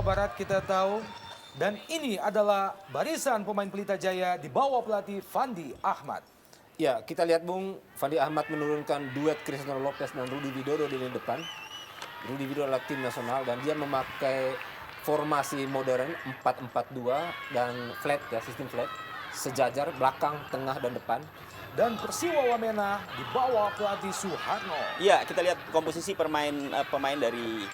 Barat kita tahu. Dan ini adalah barisan pemain Pelita Jaya di bawah pelatih Fandi Ahmad. Ya, kita lihat Bung, Fandi Ahmad menurunkan duet Cristiano Lopez dan Rudi Widodo di lini depan. Rudi Widodo adalah tim nasional dan dia memakai formasi modern 4-4-2 dan flat ya, sistem flat. Sejajar belakang, tengah dan depan. Dan Persiwa Wamena di bawah pelatih Suharno. Ya, kita lihat komposisi pemain dari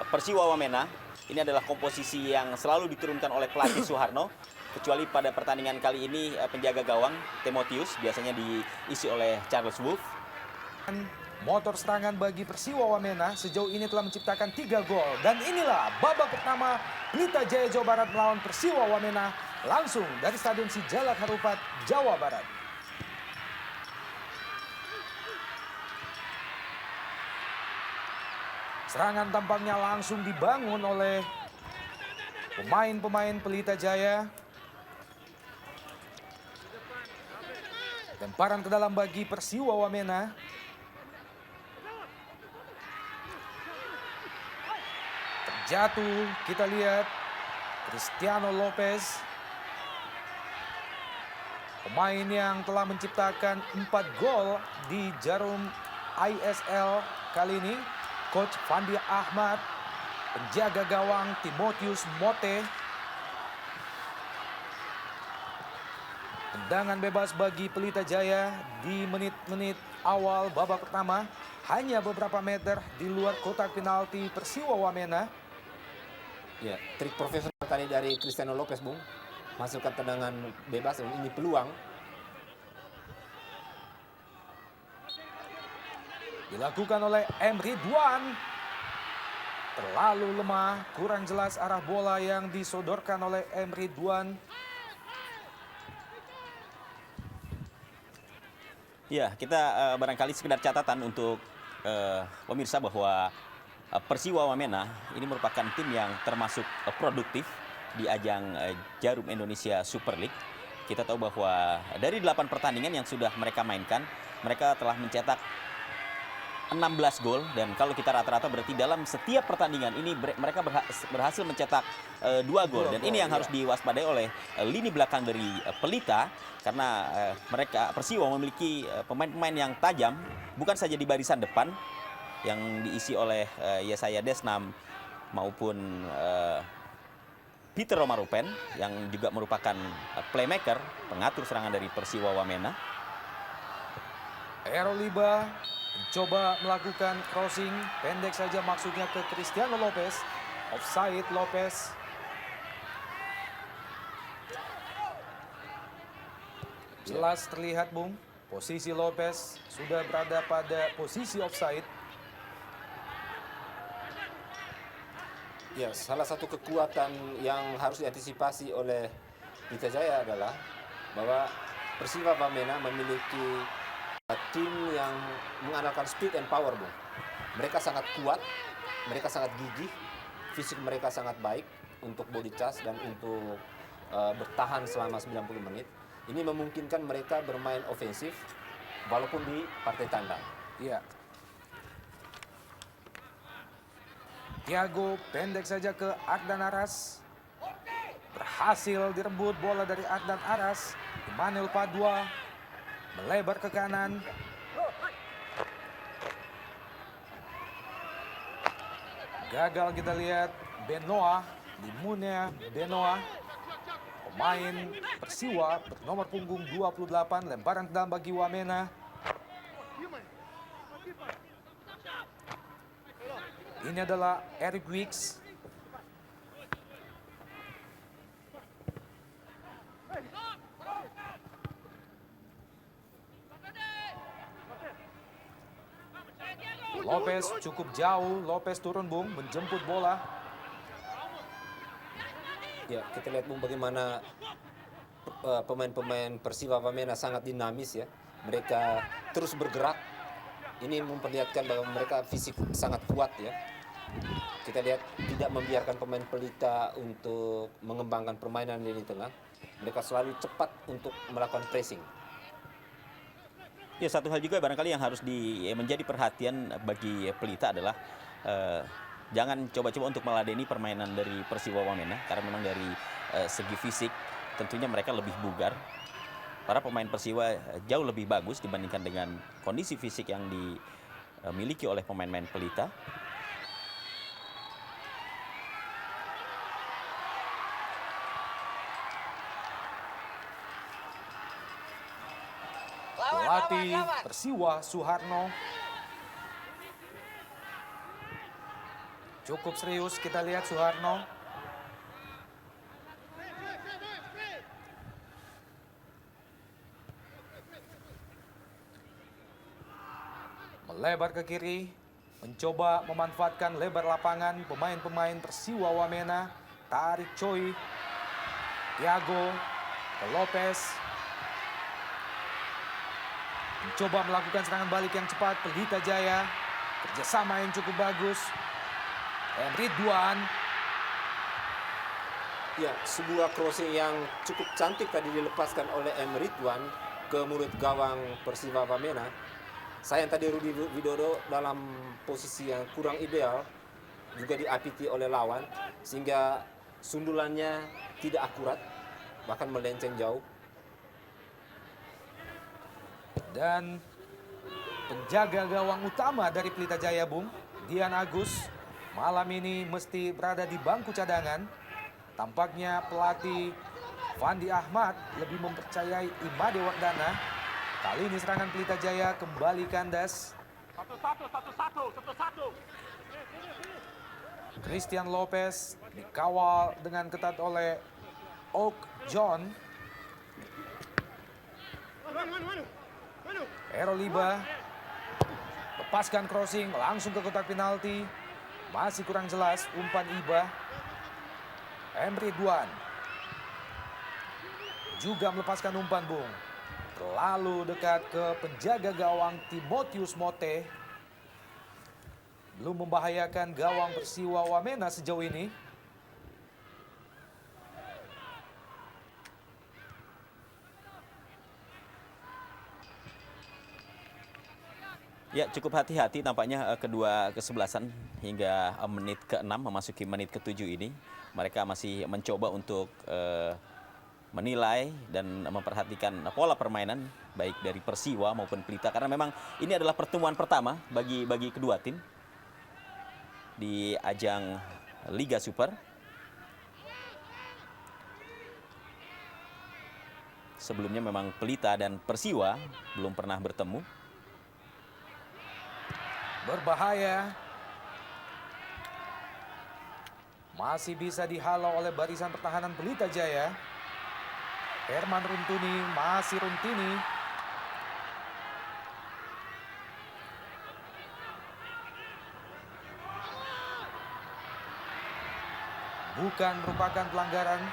Persiwa Wamena. Ini adalah komposisi yang selalu diturunkan oleh pelatih Suharno. Kecuali pada pertandingan kali ini penjaga gawang Timotius biasanya diisi oleh Charles Wolf. Motor serangan bagi Persiwa Wamena sejauh ini telah menciptakan 3 gol. Dan inilah babak pertama Pelita Jaya Jawa Barat melawan Persiwa Wamena langsung dari Stadion Sijalak Harupat, Jawa Barat. Serangan tampaknya langsung dibangun oleh pemain-pemain Pelita Jaya. Lemparan ke dalam bagi Persiwa Wamena. Terjatuh, kita lihat Cristiano Lopez. Pemain yang telah menciptakan 4 gol di Jarum ISL kali ini. Coach Fandi Ahmad, penjaga gawang Timotius Mote. Tendangan bebas bagi Pelita Jaya di menit-menit awal babak pertama. Hanya beberapa meter di luar kotak penalti Persiwa Wamena. Ya, trik profesional tadi dari Cristiano Lopez, Bung. Masukkan tendangan bebas, ini peluang. Dilakukan oleh M. Ridwan. Terlalu lemah, kurang jelas arah bola yang disodorkan oleh M. Ridwan. Ya, kita barangkali sekedar catatan untuk pemirsa bahwa Persiwa Wamena ini merupakan tim yang termasuk produktif di ajang Jarum Indonesia Super League. Kita tahu bahwa dari 8 pertandingan yang sudah mereka mainkan, mereka telah mencetak 16 gol, dan kalau kita rata-rata berarti dalam setiap pertandingan ini mereka berhasil mencetak 2 gol, dan ini yang harus diwaspadai oleh lini belakang dari Pelita, karena mereka Persiwa memiliki pemain-pemain yang tajam, bukan saja di barisan depan yang diisi oleh Yesaya Desnam maupun Peter Romarupen yang juga merupakan playmaker, pengatur serangan dari Persiwa Wamena. Eroliba mencoba melakukan crossing, pendek saja maksudnya ke Cristiano Lopez. Offside Lopez. Jelas terlihat, Bung, posisi Lopez sudah berada pada posisi offside. Ya, salah satu kekuatan yang harus diantisipasi oleh Pelita Jaya adalah bahwa Persiwa Wamena memiliki tim yang mengandalkan speed and power, Bung. Mereka sangat kuat, mereka sangat gigih, fisik mereka sangat baik untuk body charge dan untuk bertahan selama 90 menit. Ini memungkinkan mereka bermain ofensif walaupun di partai tandang. Iya. Thiago pendek saja ke Ardan Aras. Berhasil direbut bola dari Ardan Aras. Emmanuel Padua melebar ke kanan. Gagal kita lihat Benoa, Limunia Benoa. Pemain Persiwa bernomor punggung 28, lemparan ke dalam bagi Wamena. Ini adalah Eric Wicks. Lopez cukup jauh, Lopez turun, Bung, menjemput bola. Ya, kita lihat, Bung, bagaimana pemain-pemain Persiwa Wamena sangat dinamis ya. Mereka terus bergerak. Ini memperlihatkan bahwa mereka fisik sangat kuat ya. Kita lihat tidak membiarkan pemain Pelita untuk mengembangkan permainan di lini tengah. Mereka selalu cepat untuk melakukan pressing. Ya, satu hal juga barangkali yang harus menjadi perhatian bagi Pelita adalah jangan coba-coba untuk meladeni permainan dari Persiwa Wamena karena memang dari segi fisik tentunya mereka lebih bugar. Para pemain Persiwa jauh lebih bagus dibandingkan dengan kondisi fisik yang dimiliki oleh pemain-pemain Pelita. Pelatih Persiwa Suharno cukup serius, kita lihat Suharno. Melebar ke kiri, mencoba memanfaatkan lebar lapangan pemain-pemain Persiwa Wamena. Tarik Choi, Tiago, ke Lopez. Mencoba melakukan serangan balik yang cepat, Pelita Jaya. Kerjasama yang cukup bagus. Ridwan. Ya, sebuah crossing yang cukup cantik tadi dilepaskan oleh Ridwan ke mulut gawang Persiwa Wamena. Sayang tadi Rudi Widodo dalam posisi yang kurang ideal, juga diapiti oleh lawan, sehingga sundulannya tidak akurat, bahkan melenceng jauh. Dan penjaga gawang utama dari Pelita Jaya, Bung, Dian Agus, malam ini mesti berada di bangku cadangan. Tampaknya pelatih Fandi Ahmad lebih mempercayai Imade Wardana. Kali ini serangan Pelita Jaya kembali kandas. Christian Lopez dikawal dengan ketat oleh Oak John. Errol Iba lepaskan crossing langsung ke kotak penalti. Masih kurang jelas umpan Iba. Ridwan juga melepaskan umpan, Bung. Terlalu dekat ke penjaga gawang Timotius Mote. Belum membahayakan gawang Persiwa Wamena sejauh ini. Ya, cukup hati-hati tampaknya kedua kesebelasan hingga menit ke-6 memasuki menit ke-7 ini. Mereka masih mencoba untuk menilai dan memperhatikan pola permainan baik dari Persiwa maupun Pelita. Karena memang ini adalah pertemuan pertama bagi kedua tim di ajang Liga Super. Sebelumnya memang Pelita dan Persiwa belum pernah bertemu. Berbahaya. Masih bisa dihalau oleh barisan pertahanan Pelita Jaya. Herman Runtuni, masih Runtini. Bukan merupakan pelanggaran.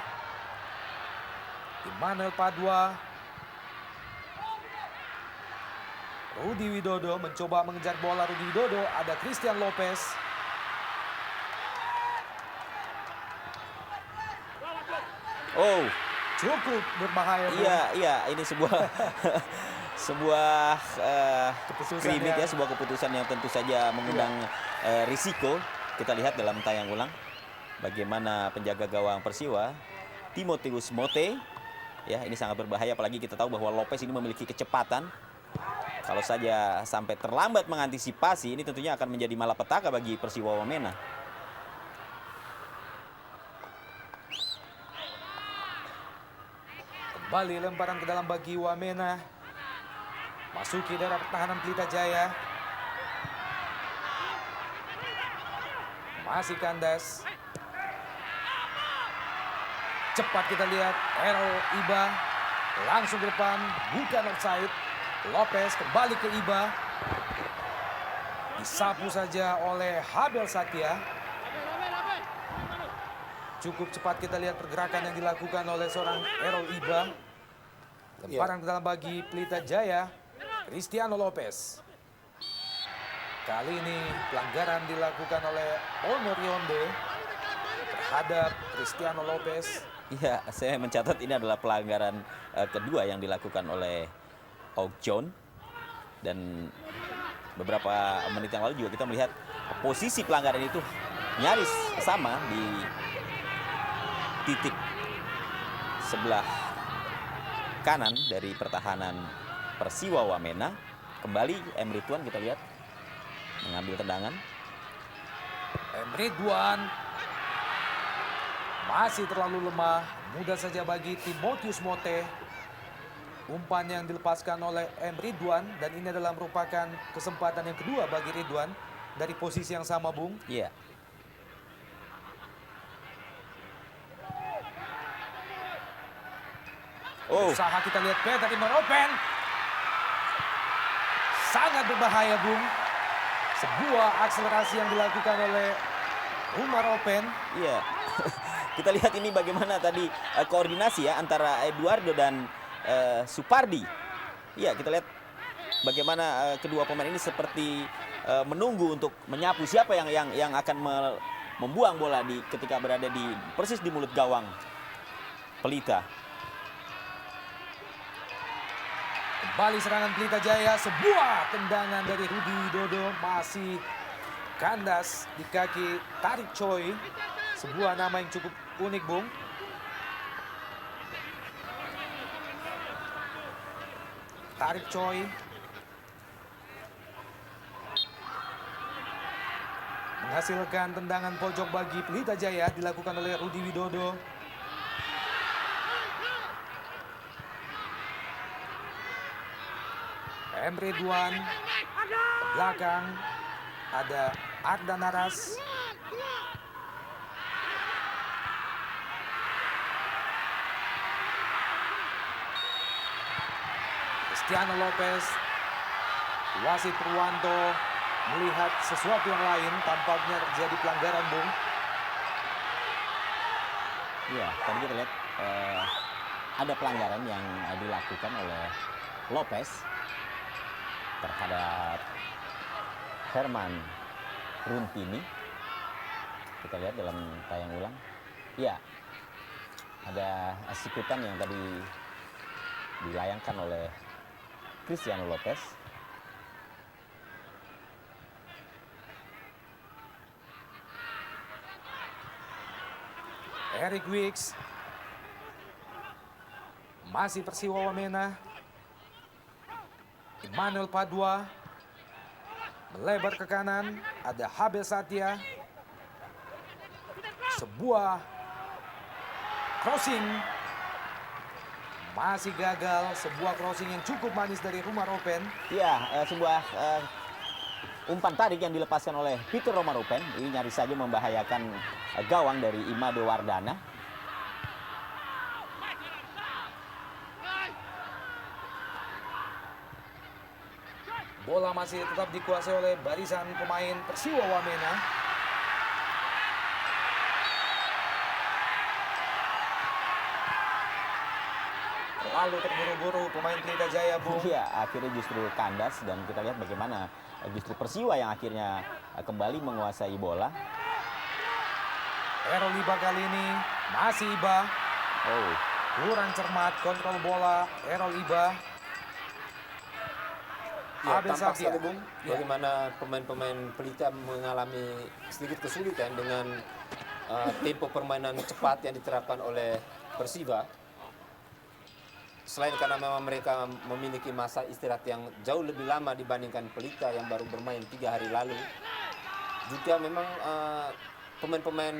Immanuel Padua. Rudi Widodo mencoba mengejar bola. Rudi Widodo, ada Christian Lopez. Oh, Cukup berbahaya. Bung. iya, ini sebuah sebuah Keputusan kritik ya, yang- sebuah keputusan yang tentu saja mengundang risiko. Kita lihat dalam tayang ulang bagaimana penjaga gawang Persiwa, Timotius Mote, ya ini sangat berbahaya. Apalagi kita tahu bahwa Lopez ini memiliki kecepatan. Kalau saja sampai terlambat mengantisipasi, ini tentunya akan menjadi malapetaka bagi Persiwa Wamena. Kembali lemparan ke dalam bagi Wamena. Masuki daerah pertahanan Pelita Jaya. Masih kandas. Cepat kita lihat Errol Iba. Langsung ke depan, bukan offside. Lopez kembali ke Iba. Disapu saja oleh Habel Satya. Cukup cepat kita lihat pergerakan yang dilakukan oleh seorang Errol Iba. Lemparan ke dalam bagi Pelita Jaya, Cristiano Lopez. Kali ini pelanggaran dilakukan oleh Ono Rionde terhadap Cristiano Lopez. Iya, saya mencatat ini adalah pelanggaran kedua yang dilakukan oleh Oak John. Dan beberapa menit yang lalu juga kita melihat posisi pelanggaran itu nyaris sama di titik sebelah kanan dari pertahanan Persiwa Wamena. Kembali Emre Tuan kita lihat mengambil tendangan. Emre Tuan masih terlalu lemah, mudah saja bagi Timotius Mote. Umpan yang dilepaskan oleh Emre Tuan, dan ini adalah merupakan kesempatan yang kedua bagi Ridwan dari posisi yang sama, Bung. Iya. Oh, Usaha kita lihat Peter Imar Open. Sangat berbahaya, Bung. Sebuah akselerasi yang dilakukan oleh Umar Open. iya. Kita lihat ini bagaimana tadi koordinasi ya antara Eduardo dan Supardi. Iya, kita lihat bagaimana kedua pemain ini seperti menunggu untuk menyapu siapa yang akan membuang bola ketika berada persis di mulut gawang Pelita. Kembali serangan Pelita Jaya, sebuah tendangan dari Rudi Widodo, masih kandas di kaki Tarik Choi. Sebuah nama yang cukup unik, Bung. Tarik Choi menghasilkan tendangan pojok bagi Pelita Jaya, dilakukan oleh Rudi Widodo. Emre Tuan belakang, ada Arda Naras. Cristiano Lopez, wasit Purwanto melihat sesuatu yang lain, tampaknya terjadi pelanggaran, Bung. Iya, tadi kita lihat ada pelanggaran yang dilakukan oleh Lopez terhadap Herman Runtini. Kita lihat dalam tayang ulang. Iya, ada sikutan yang tadi dilayangkan oleh Cristiano Lopez. Eric Wicks, masih Persiwa Wamena. Emmanuel Padua melebar ke kanan, ada Habel Satya. Sebuah crossing masih gagal, sebuah crossing yang cukup manis dari Umar Open. Iya, sebuah umpan tarik yang dilepaskan oleh Peter Romarupen. Ini nyaris saja membahayakan gawang dari Imade Wardana. Bola masih tetap dikuasai oleh barisan pemain Persiwa Wamena. Lalu terburu-buru pemain Pelita Jaya, Bung. Iya, akhirnya justru kandas dan kita lihat bagaimana justru Persiwa yang akhirnya kembali menguasai bola. Errol Iba kali ini masih Iba. Oh, Kurang cermat kontrol bola Errol Iba. Ya, Abel tampak Satya. sekali, Bung, Ya. bagaimana pemain-pemain Pelita mengalami sedikit kesulitan dengan tempo permainan cepat yang diterapkan oleh Persiwa. Selain karena memang mereka memiliki masa istirahat yang jauh lebih lama dibandingkan Pelita yang baru bermain 3 hari lalu, juga memang pemain-pemain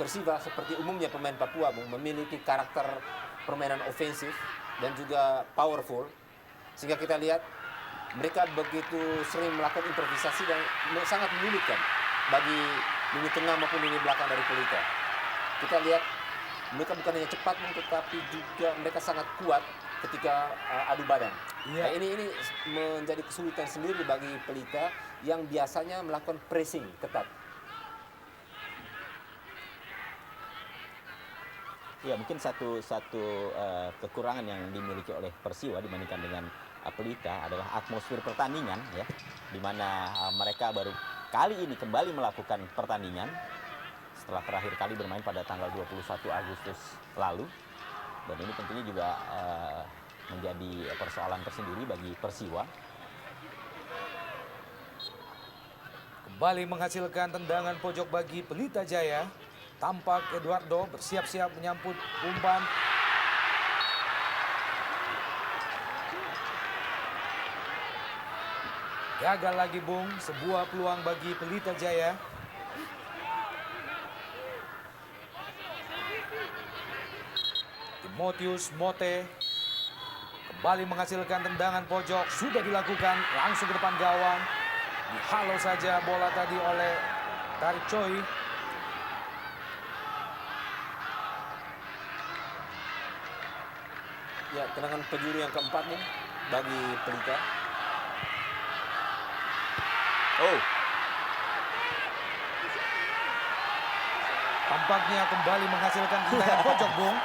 Persiwa seperti umumnya pemain Papua, Bung, memiliki karakter permainan ofensif dan juga powerful, sehingga kita lihat mereka begitu sering melakukan improvisasi dan sangat menyulitkan bagi lini tengah maupun lini belakang dari Pelita. Kita lihat mereka bukan hanya cepat, tetapi juga mereka sangat kuat ketika adu badan. Iya. Nah, ini menjadi kesulitan sendiri bagi Pelita yang biasanya melakukan pressing ketat. ya mungkin satu kekurangan yang dimiliki oleh Persiwa dibandingkan dengan Pelita adalah atmosfer pertandingan ya, di mana mereka baru kali ini kembali melakukan pertandingan setelah terakhir kali bermain pada tanggal 21 Agustus lalu, dan ini tentunya juga menjadi persoalan tersendiri bagi Persiwa. Kembali menghasilkan tendangan pojok bagi Pelita Jaya. Tampak Eduardo bersiap-siap menyambut umpan. Gagal lagi Bung, sebuah peluang bagi Pelita Jaya. Timotius Mote kembali menghasilkan tendangan pojok, sudah dilakukan langsung ke depan gawang. Dihalau saja bola tadi oleh Tarik Choi. Ya, tendangan penjuru yang keempat nih bagi Pelita. Oh, Tampaknya kembali menghasilkan tendangan pojok Bung.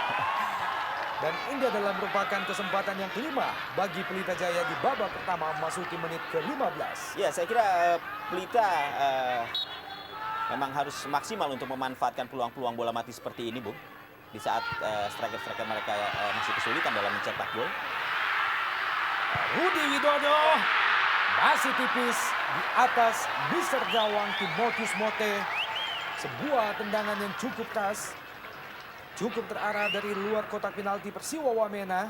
Dan ini adalah merupakan kesempatan yang kelima bagi Pelita Jaya di babak pertama memasuki menit ke-15. ya saya kira Pelita memang harus maksimal untuk memanfaatkan peluang-peluang bola mati seperti ini, Bung. Di saat striker-striker mereka masih kesulitan dalam mencetak gol. Rudi Widodo masih tipis di atas Mister gawang Timotius Mote. Sebuah tendangan yang cukup keras, cukup terarah dari luar kotak penalti Persiwa Wamena.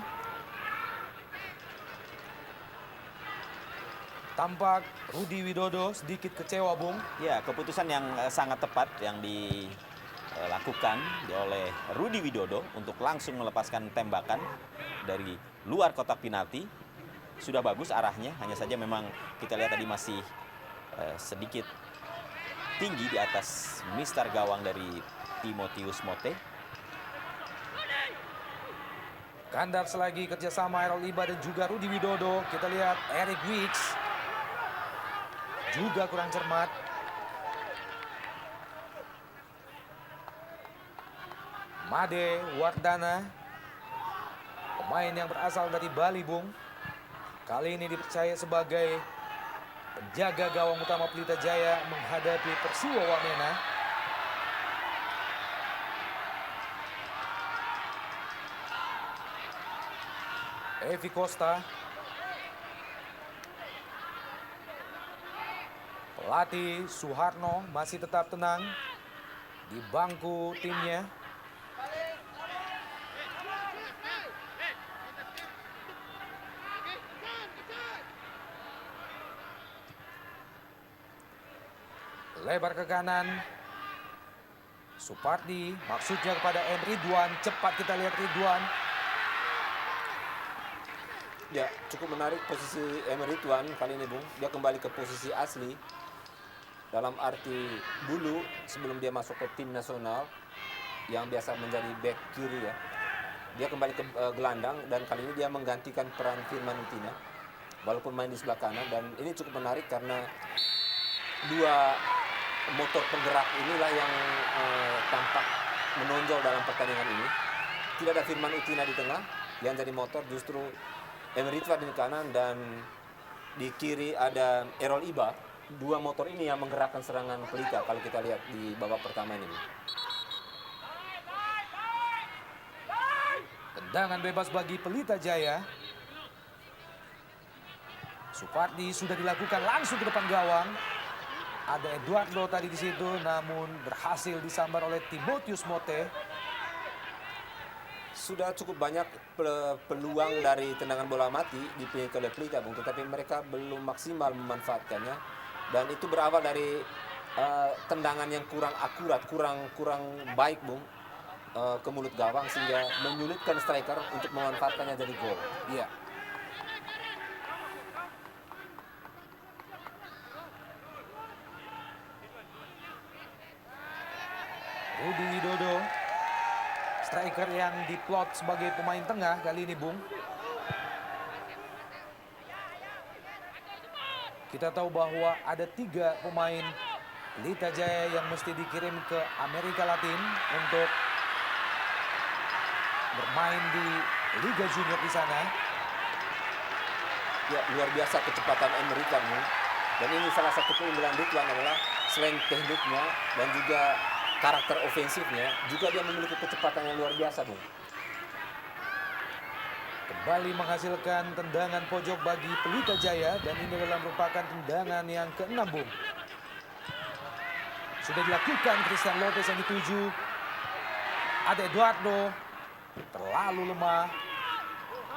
Tampak Rudi Widodo sedikit kecewa Bung. Ya, keputusan yang sangat tepat yang dilakukan oleh Rudi Widodo untuk langsung melepaskan tembakan dari luar kotak penalti. Sudah bagus arahnya, hanya saja memang kita lihat tadi masih sedikit tinggi di atas mistar gawang dari Timotius Mote. Kandar selagi kerjasama Errol Iba dan juga Rudi Widodo. Kita lihat Eric Wicks juga kurang cermat. Made Wardana, pemain yang berasal dari Bali Bung. Kali ini dipercaya sebagai penjaga gawang utama Pelita Jaya menghadapi Persiwa Wamena. Evi Costa, pelatih Suharno masih tetap tenang di bangku timnya. Lebar ke kanan. Supardi maksudnya kepada M. Ridwan. Cepat kita lihat Ridwan. Ya, cukup menarik posisi Emery Tuan kali ini, Bung. Dia kembali ke posisi asli. Dalam arti dulu sebelum dia masuk ke tim nasional yang biasa menjadi back kiri ya. Dia kembali ke gelandang dan kali ini dia menggantikan peran Firman Utina walaupun main di sebelah kanan, dan ini cukup menarik karena dua motor penggerak inilah yang tampak menonjol dalam pertandingan ini. Tidak ada Firman Utina di tengah yang jadi motor, justru Emery Tuan di kanan dan di kiri ada Errol Iba. Dua motor ini yang menggerakkan serangan Pelita kalau kita lihat di babak pertama ini. Tendangan bebas bagi Pelita Jaya. Supardi sudah dilakukan langsung ke depan gawang. Ada Eduardo tadi di situ, namun berhasil disambar oleh Timotius Mote. Sudah cukup banyak peluang dari tendangan bola mati dipilih oleh Pelita, Bung, tetapi mereka belum maksimal memanfaatkannya. Dan itu berawal dari tendangan yang kurang akurat, kurang baik, Bung, ke mulut gawang sehingga menyulitkan striker untuk memanfaatkannya jadi gol. Iya. Rudi Widodo, striker yang diplot sebagai pemain tengah kali ini, Bung. Kita tahu bahwa ada 3 pemain Pelita Jaya yang mesti dikirim ke Amerika Latin untuk bermain di Liga Junior di sana. Ya, luar biasa kecepatan Emery Tuan, Bung. Dan ini salah satu keunggulan Ridwan adalah selain tekniknya dan juga karakter ofensifnya, juga dia memiliki kecepatan yang luar biasa, Bung. Kembali menghasilkan tendangan pojok bagi Pelita Jaya dan ini adalah merupakan tendangan yang ke-6, Bung. Sudah dilakukan Christian Lopez yang dituju. Ada Eduardo. Terlalu lemah.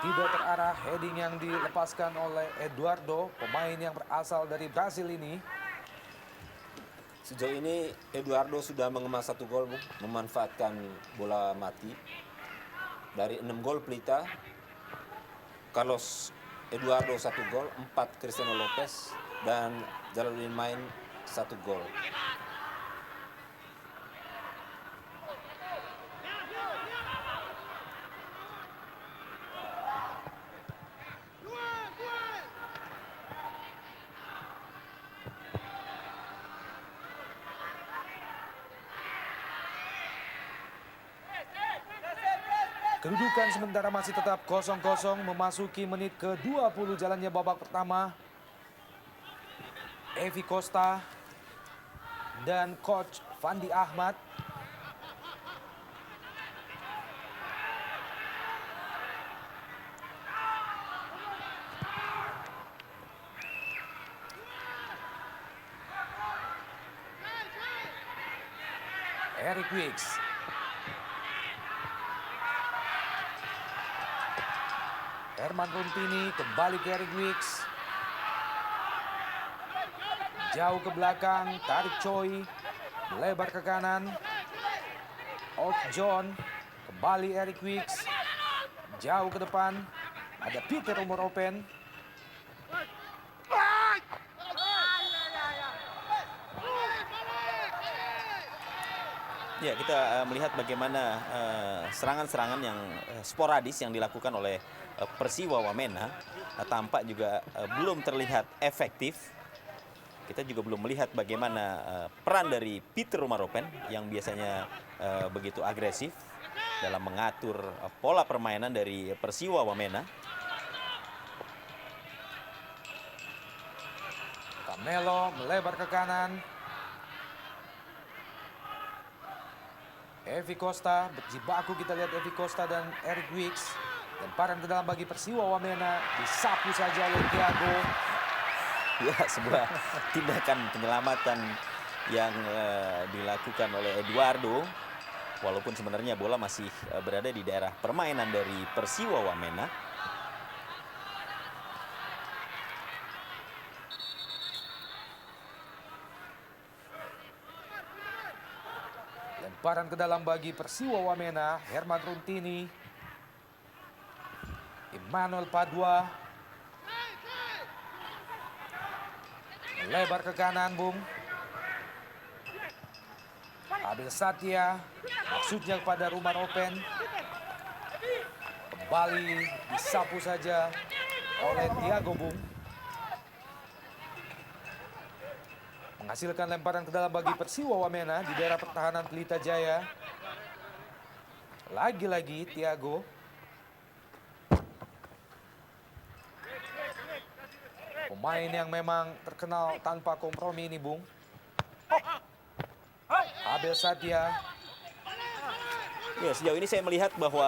Tidak terarah heading yang dilepaskan oleh Eduardo. Pemain yang berasal dari Brasil ini. Sejauh ini Eduardo sudah mengemas 1 gol, Bung, memanfaatkan bola mati. Dari 6 gol Pelita, Carlos Eduardo 1 gol, 4 Cristiano Lopez, dan Jalaluddin main 1 gol. Kedudukan sementara masih tetap 0-0 memasuki menit ke-20 jalannya babak pertama. Evi Costa dan coach Fandi Ahmad. Eric Wicks. Herman Runtini kembali ke Eric Wicks. Jauh ke belakang, tarik Choi. Melebar ke kanan. Off John. Kembali Eric Wicks. Jauh ke depan. Ada Peter Umur Open. Ya, kita melihat bagaimana serangan-serangan yang sporadis yang dilakukan oleh Persiwa Wamena tampak juga belum terlihat efektif. Kita juga belum melihat bagaimana peran dari Peter Umaropen yang biasanya begitu agresif dalam mengatur pola permainan dari Persiwa Wamena. Camelo melebar ke kanan. Evi Costa berjibaku, kita lihat Evi Costa dan Eric Wicks. Lemparan ke dalam bagi Persiwa Wamena, disapu saja oleh Thiago. Ya, sebuah tindakan penyelamatan yang dilakukan oleh Eduardo. Walaupun sebenarnya bola masih berada di daerah permainan dari Persiwa Wamena. Lemparan ke dalam bagi Persiwa Wamena, Herman Runtini. Emmanuel Padua. Melebar ke kanan, Bung. Abel Satya, maksudnya kepada Ruman Open. Kembali disapu saja oleh Thiago, Bung. Menghasilkan lemparan ke dalam bagi Persiwa Wamena di daerah pertahanan Pelita Jaya. Lagi-lagi Thiago. Pemain yang memang terkenal tanpa kompromi ini, Bung. Abel Satya. Ya, sejauh ini saya melihat bahwa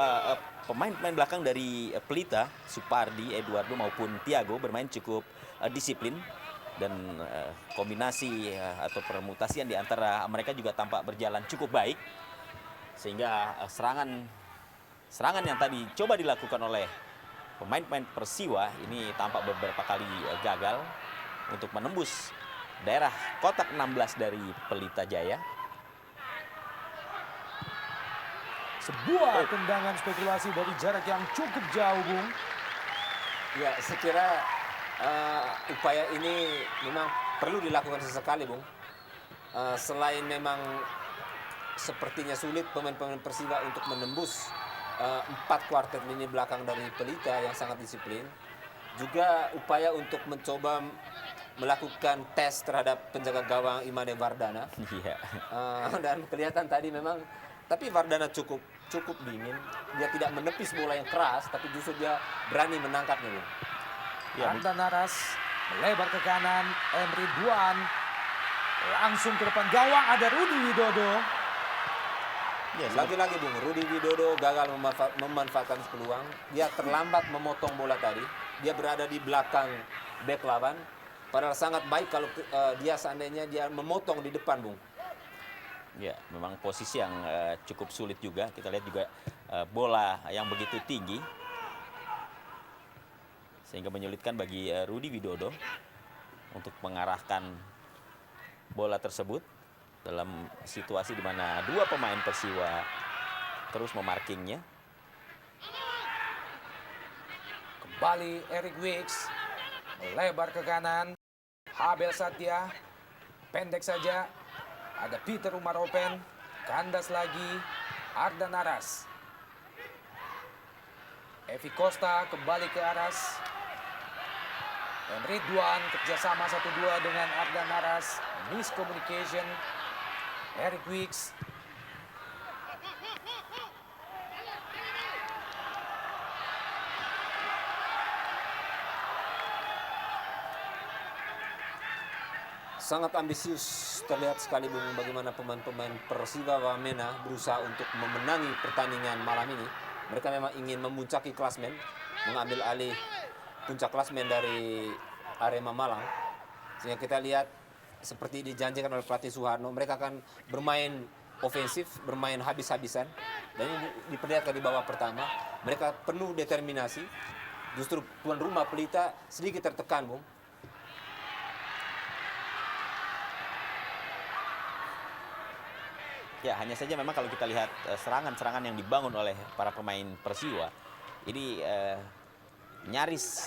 pemain-pemain belakang dari Pelita, Supardi, Eduardo maupun Thiago bermain cukup disiplin. Dan kombinasi atau permutasian di antara mereka juga tampak berjalan cukup baik. Sehingga serangan yang tadi coba dilakukan oleh pemain-pemain Persiwa ini tampak beberapa kali gagal untuk menembus daerah kotak 16 dari Pelita Jaya. Sebuah tendangan spekulasi dari jarak yang cukup jauh, Bung. Ya, saya kira upaya ini memang perlu dilakukan sesekali, Bung. Selain memang sepertinya sulit pemain-pemain Persiwa untuk menembus 4 kuartet lini belakang dari Pelita yang sangat disiplin, juga upaya untuk mencoba melakukan tes terhadap penjaga gawang Imade Vardana. Iya. Dan kelihatan tadi memang, tapi Vardana cukup dingin. Dia tidak menepis bola yang keras, tapi justru dia berani menangkapnya, Bung. Ya, Anta Naras melebar ke kanan, Emri Duan langsung ke depan gawang, ada Rudi Widodo. ya, Lagi-lagi, Bung, Rudi Widodo gagal memanfaatkan peluang. Dia terlambat memotong bola tadi. Dia berada di belakang bek lawan. Padahal sangat baik kalau dia seandainya dia memotong di depan, Bung. Ya, memang posisi yang cukup sulit juga. Kita lihat juga bola yang begitu tinggi sehingga menyulitkan bagi Rudi Widodo untuk mengarahkan bola tersebut dalam situasi di mana dua pemain Persiwa terus memarkingnya. Kembali Eric Wicks melebar ke kanan. Abel Satya pendek saja. Ada Peter Umar Open, kandas lagi, Ardan Aras. Evi Costa kembali ke Aras. Emre Duan kerjasama 1-2 dengan Ardan Aras. Miscommunication. Eric Wicks. Sangat ambisius terlihat sekali Bung bagaimana pemain-pemain Persiwa Wamena berusaha untuk memenangi pertandingan malam ini. Mereka memang ingin memuncaki klasmen, mengambil alih puncak klasmen dari Arema Malang. Sehingga kita lihat seperti dijanjikan oleh pelatih Suharno, mereka akan bermain ofensif, bermain habis-habisan. Dan ini diperlihatkan di babak pertama, mereka penuh determinasi. Justru tuan rumah Pelita sedikit tertekan Bung. Ya, hanya saja memang kalau kita lihat serangan-serangan yang dibangun oleh para pemain Persiwa ini nyaris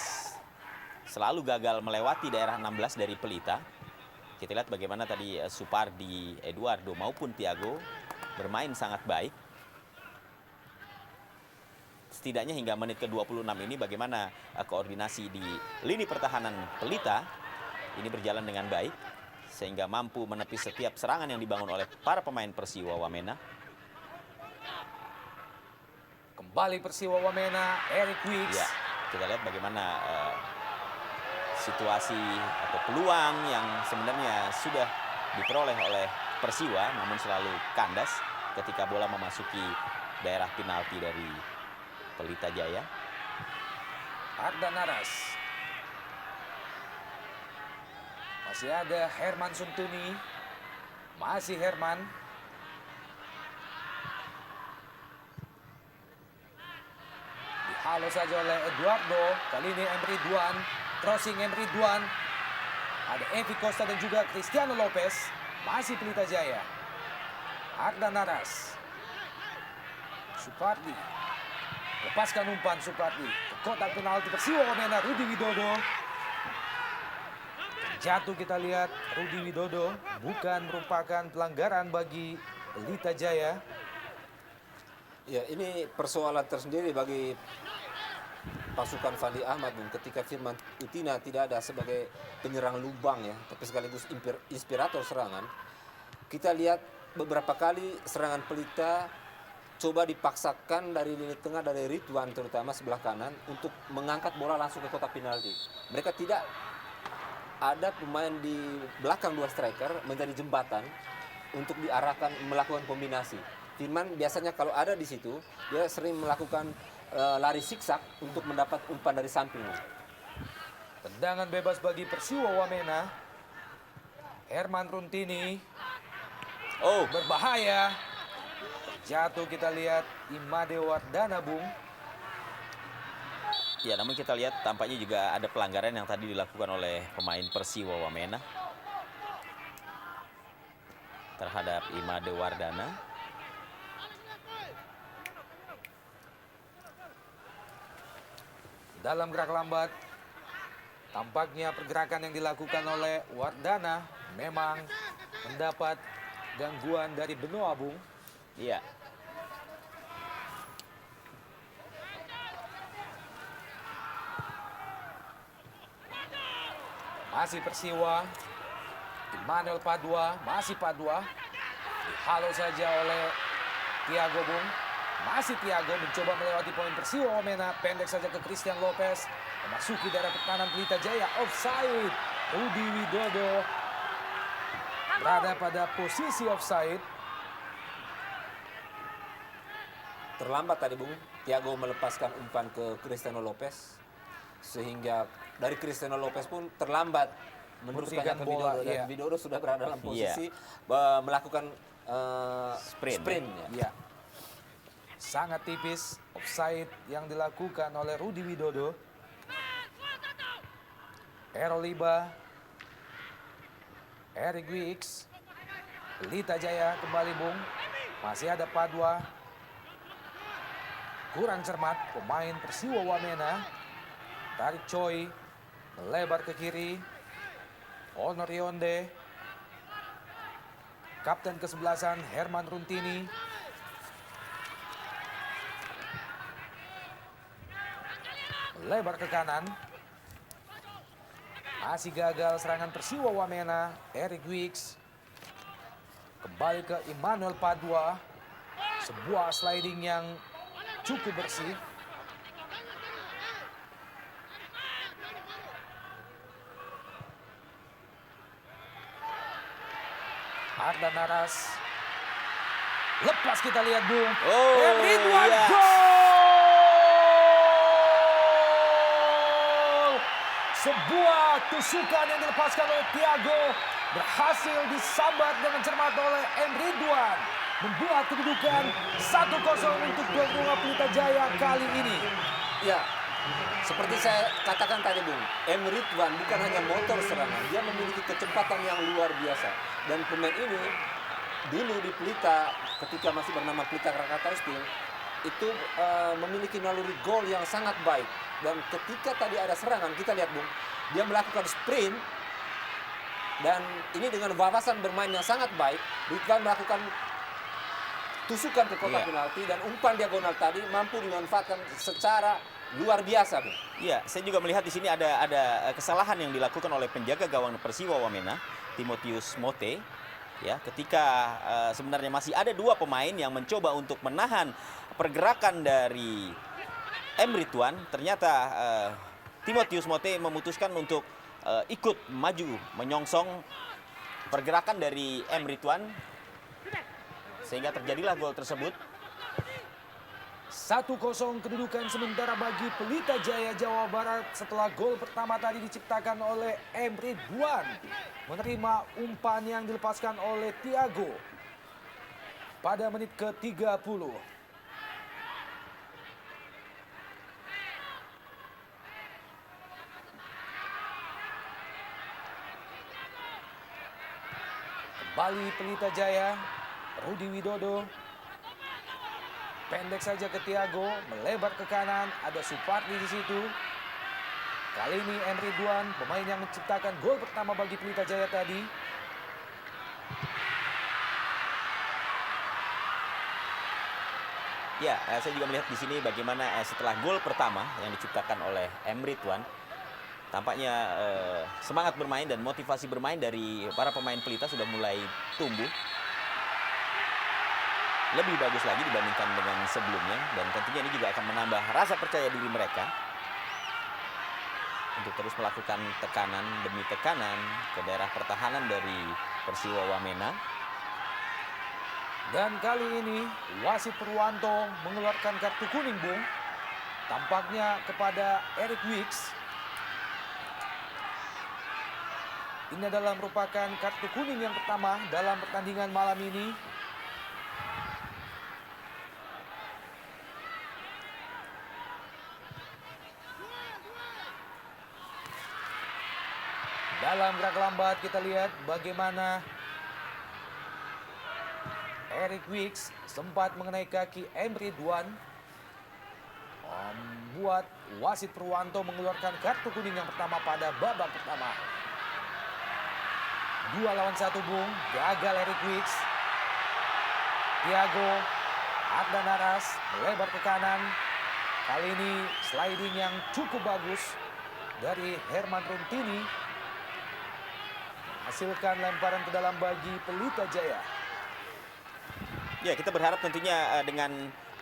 selalu gagal melewati daerah 16 dari Pelita. Kita lihat bagaimana tadi Supardi, Eduardo maupun Tiago bermain sangat baik. Setidaknya hingga menit ke-26 ini bagaimana koordinasi di lini pertahanan Pelita ini berjalan dengan baik sehingga mampu menepis setiap serangan yang dibangun oleh para pemain Persiwa Wamena. Kembali Persiwa Wamena, Eric Wicks. Ya, kita lihat bagaimana situasi atau peluang yang sebenarnya sudah diperoleh oleh Persiwa namun selalu kandas ketika bola memasuki daerah penalti dari Pelita Jaya. Ardan Aras. Masih ada Herman Suntuni. Masih Herman. Dihalo saja oleh Eduardo. Kali ini Emre Duan. Crossing Emre Duan. Ada Evi Costa dan juga Cristiano Lopez. Masih Pelita Jaya. Ardan Aras. Supardi. Lepaskan umpan Supardi. Ke kotak penalti Persiwa Wamena, Rudi Widodo. Jatuh kita lihat Rudi Widodo bukan merupakan pelanggaran bagi Pelita Jaya. Ya, ini persoalan tersendiri bagi pasukan Fandi Ahmad Bung, ketika Firman Utina tidak ada sebagai penyerang lubang ya, tapi sekaligus inspirator serangan. Kita lihat beberapa kali serangan Pelita coba dipaksakan dari lini tengah dari Ridwan terutama sebelah kanan untuk mengangkat bola langsung ke kotak penalti. Mereka tidak ada pemain di belakang dua striker menjadi jembatan untuk diarahkan melakukan kombinasi. Firman biasanya kalau ada di situ dia sering melakukan lari siksak untuk mendapat umpan dari samping. Tendangan bebas bagi Persiwa Wamena. Herman Runtini. Oh, Berbahaya. Jatuh kita lihat Imade Wardana Bung. ya namun kita lihat tampaknya juga ada pelanggaran yang tadi dilakukan oleh pemain Persiwa Wamena terhadap Imade Wardana. Dalam gerak lambat. Tampaknya pergerakan yang dilakukan oleh Wardana memang mendapat gangguan dari Benoa Bung. Iya. Masih Persiwa. Emmanuel Padua, masih Padua. Dihalo saja oleh Tiago Bung. Masih Tiago mencoba melewati poin Persiwa Wamena. Pendek saja ke Cristian Lopez. Memasuki daerah pertahanan Pelita Jaya. Offside. Rudi Widodo berada pada posisi offside. Terlambat tadi Bung, Tiago melepaskan umpan ke Cristiano Lopez sehingga dari Cristiano Lopez pun terlambat meneruskannya Memberikan ke bola, Widodo dan iya. Widodo sudah berada dalam posisi melakukan Sprint. ya. Ya. Sangat tipis offside yang dilakukan oleh Rudi Widodo. Eroliba, Eric Wicks, Pelita Jaya kembali Bung. Masih ada Padua. Kurang cermat pemain Persiwa Wamena. Tarik Choi, melebar ke kiri. Honor Yonde. Kapten kesebelasan Herman Runtini. Melebar ke kanan. Masih gagal serangan Persiwa Wamena. Eric Wicks. Kembali ke Emmanuel Padua. Sebuah sliding yang cukup bersih. Arda Naras. Lepas kita lihat Bung. Ridwan iya. gol! Sebuah tusukan yang dilepaskan oleh Thiago berhasil disambat dengan cermat oleh Ridwan. Membuat kedudukan 1-0 untuk tuan rumah Pelita Jaya kali ini. Ya, seperti saya katakan tadi Bung, Ridwan bukan hanya motor serangan, dia memiliki kecepatan yang luar biasa. Dan pemain ini dulu di Pelita ketika masih bernama Pelita Krakatau Steel itu memiliki naluri gol yang sangat baik. Dan ketika tadi ada serangan, kita lihat Bung, dia melakukan sprint dan ini dengan wawasan bermain yang sangat baik, Ridwan melakukan tusukan ke kotak penalti dan umpan diagonal tadi mampu dimanfaatkan secara luar biasa, Bung. Iya, saya juga melihat di sini ada kesalahan yang dilakukan oleh penjaga gawang Persiwa Wamena, Timotius Mote. Ya, ketika sebenarnya masih ada dua pemain yang mencoba untuk menahan pergerakan dari Ridwan, ternyata Timotius Mote memutuskan untuk ikut maju menyongsong pergerakan dari Ridwan, sehingga terjadilah gol tersebut. 1-0 kedudukan sementara bagi Pelita Jaya Jawa Barat setelah gol pertama tadi diciptakan oleh Ridwan. Menerima umpan yang dilepaskan oleh Thiago pada menit ke-30. Kembali Pelita Jaya, Rudi Widodo. Pendek saja ke Thiago, melebar ke kanan, ada Supardi di situ. Kali ini Ridwan, pemain yang menciptakan gol pertama bagi Pelita Jaya tadi. Ya, saya juga melihat di sini bagaimana setelah gol pertama yang diciptakan oleh Ridwan, tampaknya semangat bermain dan motivasi bermain dari para pemain Pelita sudah mulai tumbuh. Lebih bagus lagi dibandingkan dengan sebelumnya, dan tentunya ini juga akan menambah rasa percaya diri mereka untuk terus melakukan tekanan demi tekanan ke daerah pertahanan dari Persiwa Wamena. Dan kali ini wasit Purwanto mengeluarkan kartu kuning, Bung. Tampaknya kepada Eric Wicks. Ini adalah merupakan kartu kuning yang pertama dalam pertandingan malam ini. Dalam gerak lambat kita lihat bagaimana Eric Wicks sempat mengenai kaki Ridwan, membuat wasit Purwanto mengeluarkan kartu kuning yang pertama pada babak pertama. 2 lawan 1 Bung, gagal Eric Wicks. Thiago, Arda Naras melebar ke kanan. Kali ini sliding yang cukup bagus dari Herman Runtini. Hasilkan lemparan ke dalam bagi Pelita Jaya. Ya, kita berharap tentunya dengan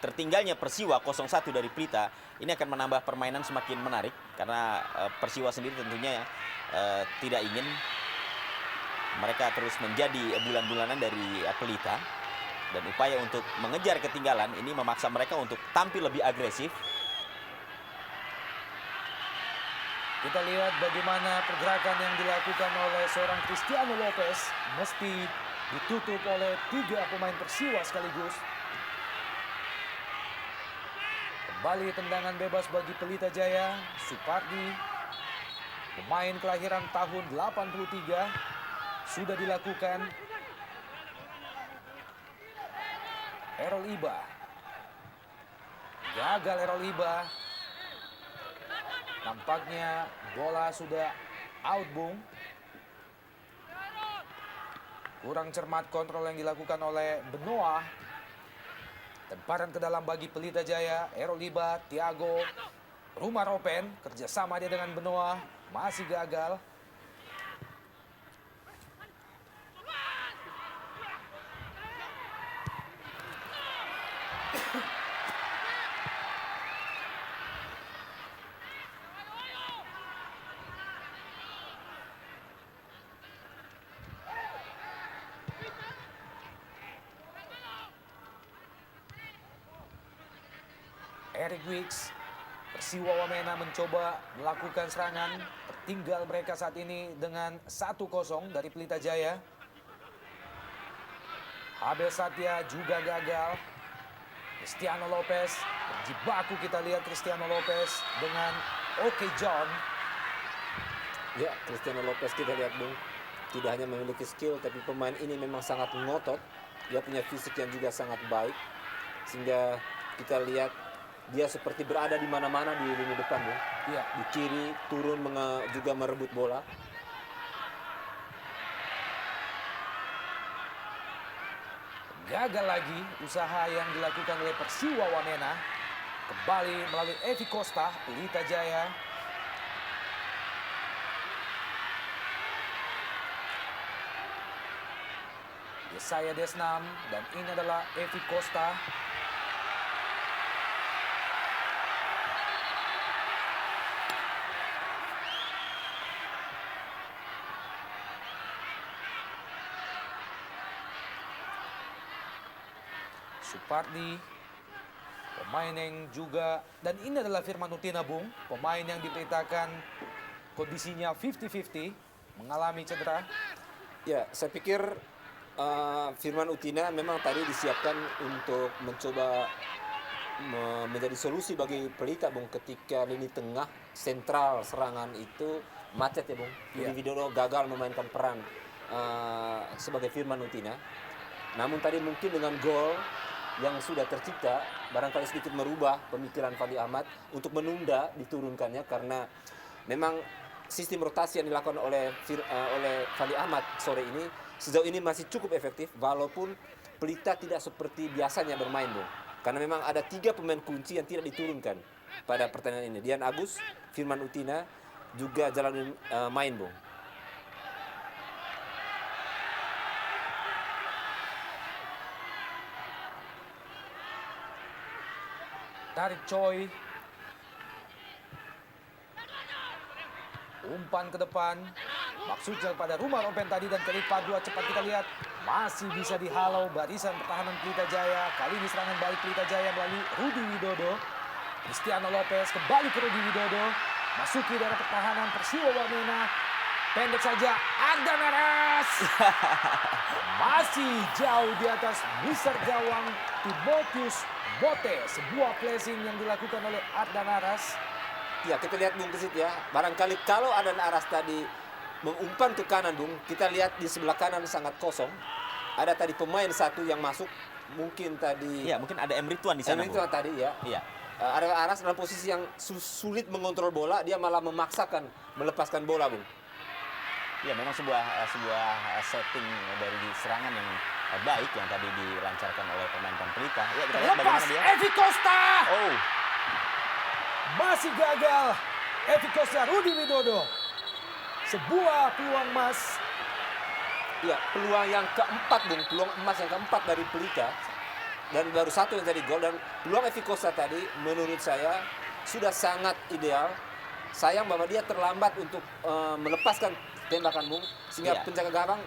tertinggalnya Persiwa 0-1 dari Pelita, ini akan menambah permainan semakin menarik. Karena Persiwa sendiri tentunya tidak ingin mereka terus menjadi bulan-bulanan dari Pelita. Dan upaya untuk mengejar ketinggalan ini memaksa mereka untuk tampil lebih agresif. Kita lihat bagaimana pergerakan yang dilakukan oleh seorang Cristiano Lopez. Mesti Ditutup oleh 3 pemain Persiwa sekaligus. Kembali tendangan bebas bagi Pelita Jaya. Supardi, pemain kelahiran tahun 83, sudah dilakukan. Errol Iba. Gagal Errol Iba. Tampaknya bola sudah out, Bung. Kurang cermat kontrol yang dilakukan oleh Benoa. Temparan ke dalam bagi Pelita Jaya. Errol Iba, Thiago, Rumah Ropen. Kerjasama dia dengan Benoa. Masih gagal. Eric Wicks, Persiwa Wamena mencoba melakukan serangan. Tertinggal mereka saat ini dengan 1-0 dari Pelita Jaya. Abel Satya juga gagal. Cristiano Lopez, berjibaku kita lihat Cristiano Lopez dengan Oke John. Ya, Cristiano Lopez kita lihat, Bung, tidak hanya memiliki skill, tapi pemain ini memang sangat ngotot. Dia punya fisik yang juga sangat baik, sehingga kita lihat dia seperti berada di mana-mana di lini depan, Bung. Iya. Di kiri turun juga merebut bola. Gagal lagi usaha yang dilakukan oleh Persiwa Wamena. Kembali melalui Evi Costa, Pelita Jaya. Yesaya Desnam, dan ini adalah Evi Costa. Supardi, pemain yang juga, dan ini adalah Firman Utina, Bung, pemain yang diberitakan kondisinya 50-50, mengalami cedera. Ya, saya pikir Firman Utina memang tadi disiapkan untuk mencoba menjadi solusi bagi Pelita, Bung, ketika lini tengah sentral serangan itu macet ya, Bung. Iya. Rudi Widodo gagal memainkan peran sebagai Firman Utina. Namun tadi mungkin dengan gol yang sudah tercipta barangkali sedikit merubah pemikiran Fandi Ahmad untuk menunda diturunkannya, karena memang sistem rotasi yang dilakukan oleh Fandi Ahmad sore ini sejauh ini masih cukup efektif, walaupun Pelita tidak seperti biasanya bermain, Bung. Karena memang ada 3 pemain kunci yang tidak diturunkan pada pertandingan ini. Dian Agus, Firman Utina, juga Jalaluddin main, Bung. Tarik Choi. Umpan ke depan. Maksudnya pada Rumah Ropen tadi, dan kali kedua cepat kita lihat. Masih bisa dihalau barisan pertahanan Pelita Jaya. Kali ini serangan balik Pelita Jaya melalui Rudi Widodo. Cristiano Lopez kembali ke Rudi Widodo. Masuki daerah pertahanan Persiwa Wamena. Pendek saja, Ardan Aras. Masih jauh di atas misar gawang Timotius Bote. Sebuah placing yang dilakukan oleh Ardan Aras. Ya, kita lihat, Bung, ke situ ya. Barangkali kalau Ardan Aras tadi mengumpan ke kanan, Bung, kita lihat di sebelah kanan sangat kosong. Ada tadi pemain satu yang masuk, mungkin tadi. Ya, mungkin ada Emri Tuan di sana, Emri Bung. Tuan tadi ya. Iya. Ardan Aras dalam posisi yang sulit mengontrol bola, dia malah memaksakan melepaskan bola, Bung. Ya, memang sebuah setting dari serangan yang baik yang tadi dilancarkan oleh pemain Pelita. Ya, kita lihat Lepas bagaimana dia. Evi Costa. Oh, Masih gagal. Evi Costa, Rudi Widodo. Sebuah peluang emas. Ya, peluang yang keempat, Bung, peluang emas yang keempat dari Pelita. Dan baru satu yang jadi gol, dan peluang Evi Costa tadi menurut saya sudah sangat ideal. Sayang bahwa dia terlambat untuk melepaskan tembakan, Bung, sehingga Iya. penjaga gawang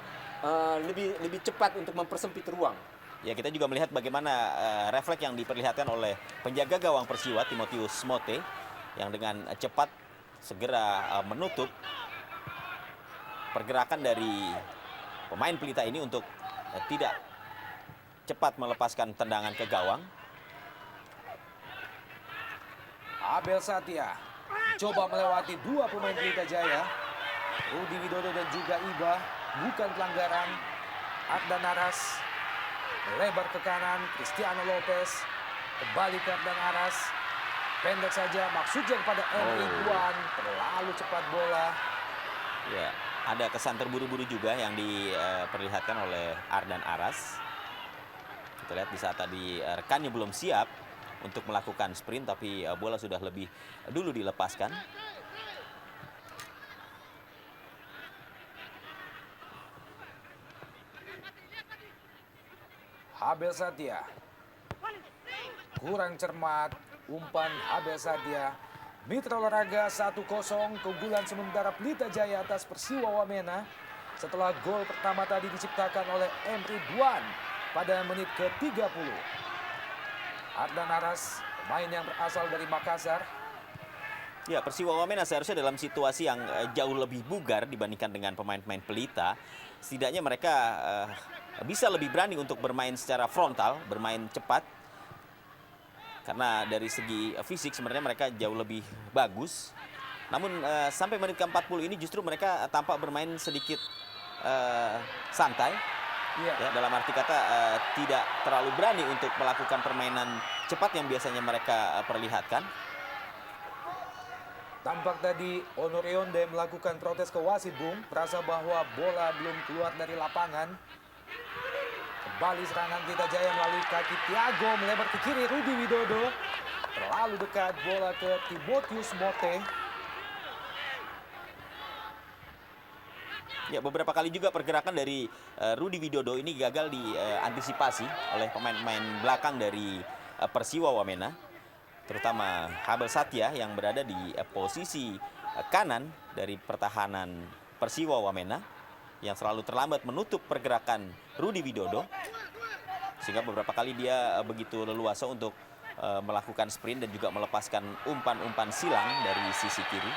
lebih cepat untuk mempersempit ruang. ya kita juga melihat bagaimana refleks yang diperlihatkan oleh penjaga gawang Persiwa Timotius Mote yang dengan cepat segera menutup pergerakan dari pemain Pelita ini untuk tidak cepat melepaskan tendangan ke gawang. Abel Satya coba melewati dua pemain Pelita Jaya, Rudi Widodo dan juga Iba. Bukan pelanggaran. Ardan Aras melebar ke kanan, Cristiano Lopez kembali ke Ardan Aras, pendek saja, maksudnya kepada Emre Duan, terlalu cepat bola. Ya, ada kesan terburu-buru juga yang diperlihatkan oleh Ardan Aras. Kita lihat di saat tadi rekannya belum siap untuk melakukan sprint, tapi bola sudah lebih dulu dilepaskan. Abel Satya kurang cermat, umpan Abel Satya. Mitra Olahraga 1-0, keunggulan sementara Pelita Jaya atas Persiwa Wamena setelah gol pertama tadi diciptakan oleh Emre Duan pada menit ke-30. Ardan Aras, pemain yang berasal dari Makassar. Ya, Persiwa Wamena seharusnya dalam situasi yang jauh lebih bugar dibandingkan dengan pemain-pemain Pelita. Setidaknya mereka bisa lebih berani untuk bermain secara frontal, bermain cepat. Karena dari segi fisik sebenarnya mereka jauh lebih bagus. Namun sampai menit ke-40 ini justru mereka tampak bermain sedikit santai. Ya, dalam arti kata tidak terlalu berani untuk melakukan permainan cepat yang biasanya mereka perlihatkan. Tampak tadi Onur Yonde melakukan protes ke wasit, Bung. Merasa bahwa bola belum keluar dari lapangan. Kembali serangan Pelita Jaya melalui kaki Tiago, melebar ke kiri Rudi Widodo. Terlalu dekat bola ke Timotius Mote. Ya, beberapa kali juga pergerakan dari Rudi Widodo ini gagal diantisipasi oleh pemain-pemain belakang dari Persiwa Wamena. Terutama Abel Satya yang berada di posisi kanan dari pertahanan Persiwa Wamena yang selalu terlambat menutup pergerakan Rudi Widodo, sehingga beberapa kali dia begitu leluasa untuk melakukan sprint dan juga melepaskan umpan-umpan silang dari sisi kiri.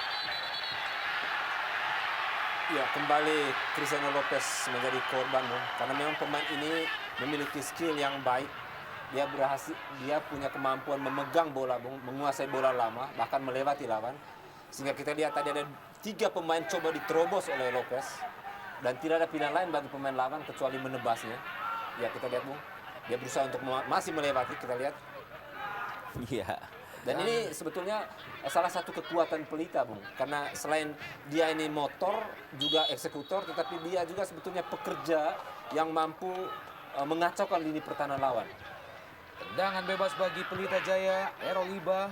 Ya, kembali Cristiano Lopez menjadi korban, Bung. Karena memang pemain ini memiliki skill yang baik. Dia punya kemampuan memegang bola, Bung, menguasai bola lama, bahkan melewati lawan. Sehingga kita lihat tadi ada 3 pemain coba diterobos oleh Lopez. Dan tidak ada pilihan lain bagi pemain lawan kecuali menebasnya. Ya, kita lihat, Bung. Dia berusaha untuk masih melewati, kita lihat. Iya. Dan ini sebetulnya salah satu kekuatan Pelita, Bung. Karena selain dia ini motor, juga eksekutor, tetapi dia juga sebetulnya pekerja yang mampu mengacaukan lini pertahanan lawan. Tendangan bebas bagi Pelita Jaya, Errol Iba.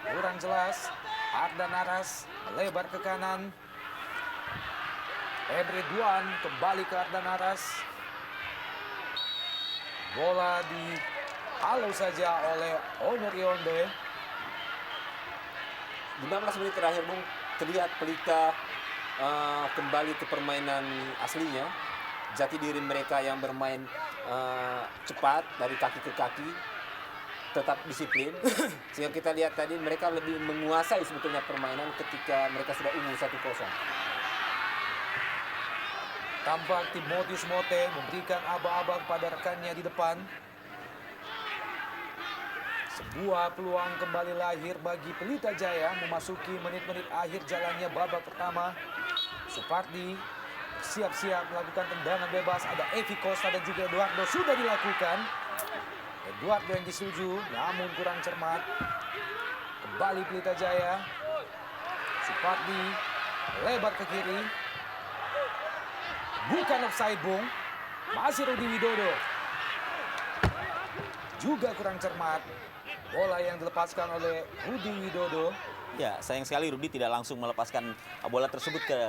Kurang jelas. Ardan Aras melebar ke kanan. Emre Duan kembali ke Ardan Aras. Bola dihalau saja oleh Onur Yonde. 15 menit terakhir, Bung, terlihat Pelita kembali ke permainan aslinya. Jati diri mereka yang bermain cepat dari kaki ke kaki, tetap disiplin. Sehingga kita lihat tadi mereka lebih menguasai sebetulnya permainan ketika mereka sudah unggul 1-0. Tampak Timotius Mote memberikan aba-aba kepada rekannya di depan. Sebuah peluang kembali lahir bagi Pelita Jaya memasuki menit-menit akhir jalannya babak pertama. Supardi siap-siap melakukan tendangan bebas. Ada Evi Costa dan juga Eduardo sudah dilakukan. Eduardo yang disuju namun kurang cermat. Kembali Pelita Jaya. Supardi lebar ke kiri. Bukan offside, Bung. Masih Rudi Widodo. Juga kurang cermat. Bola yang dilepaskan oleh Rudi Widodo. Ya, sayang sekali Rudi tidak langsung melepaskan bola tersebut ke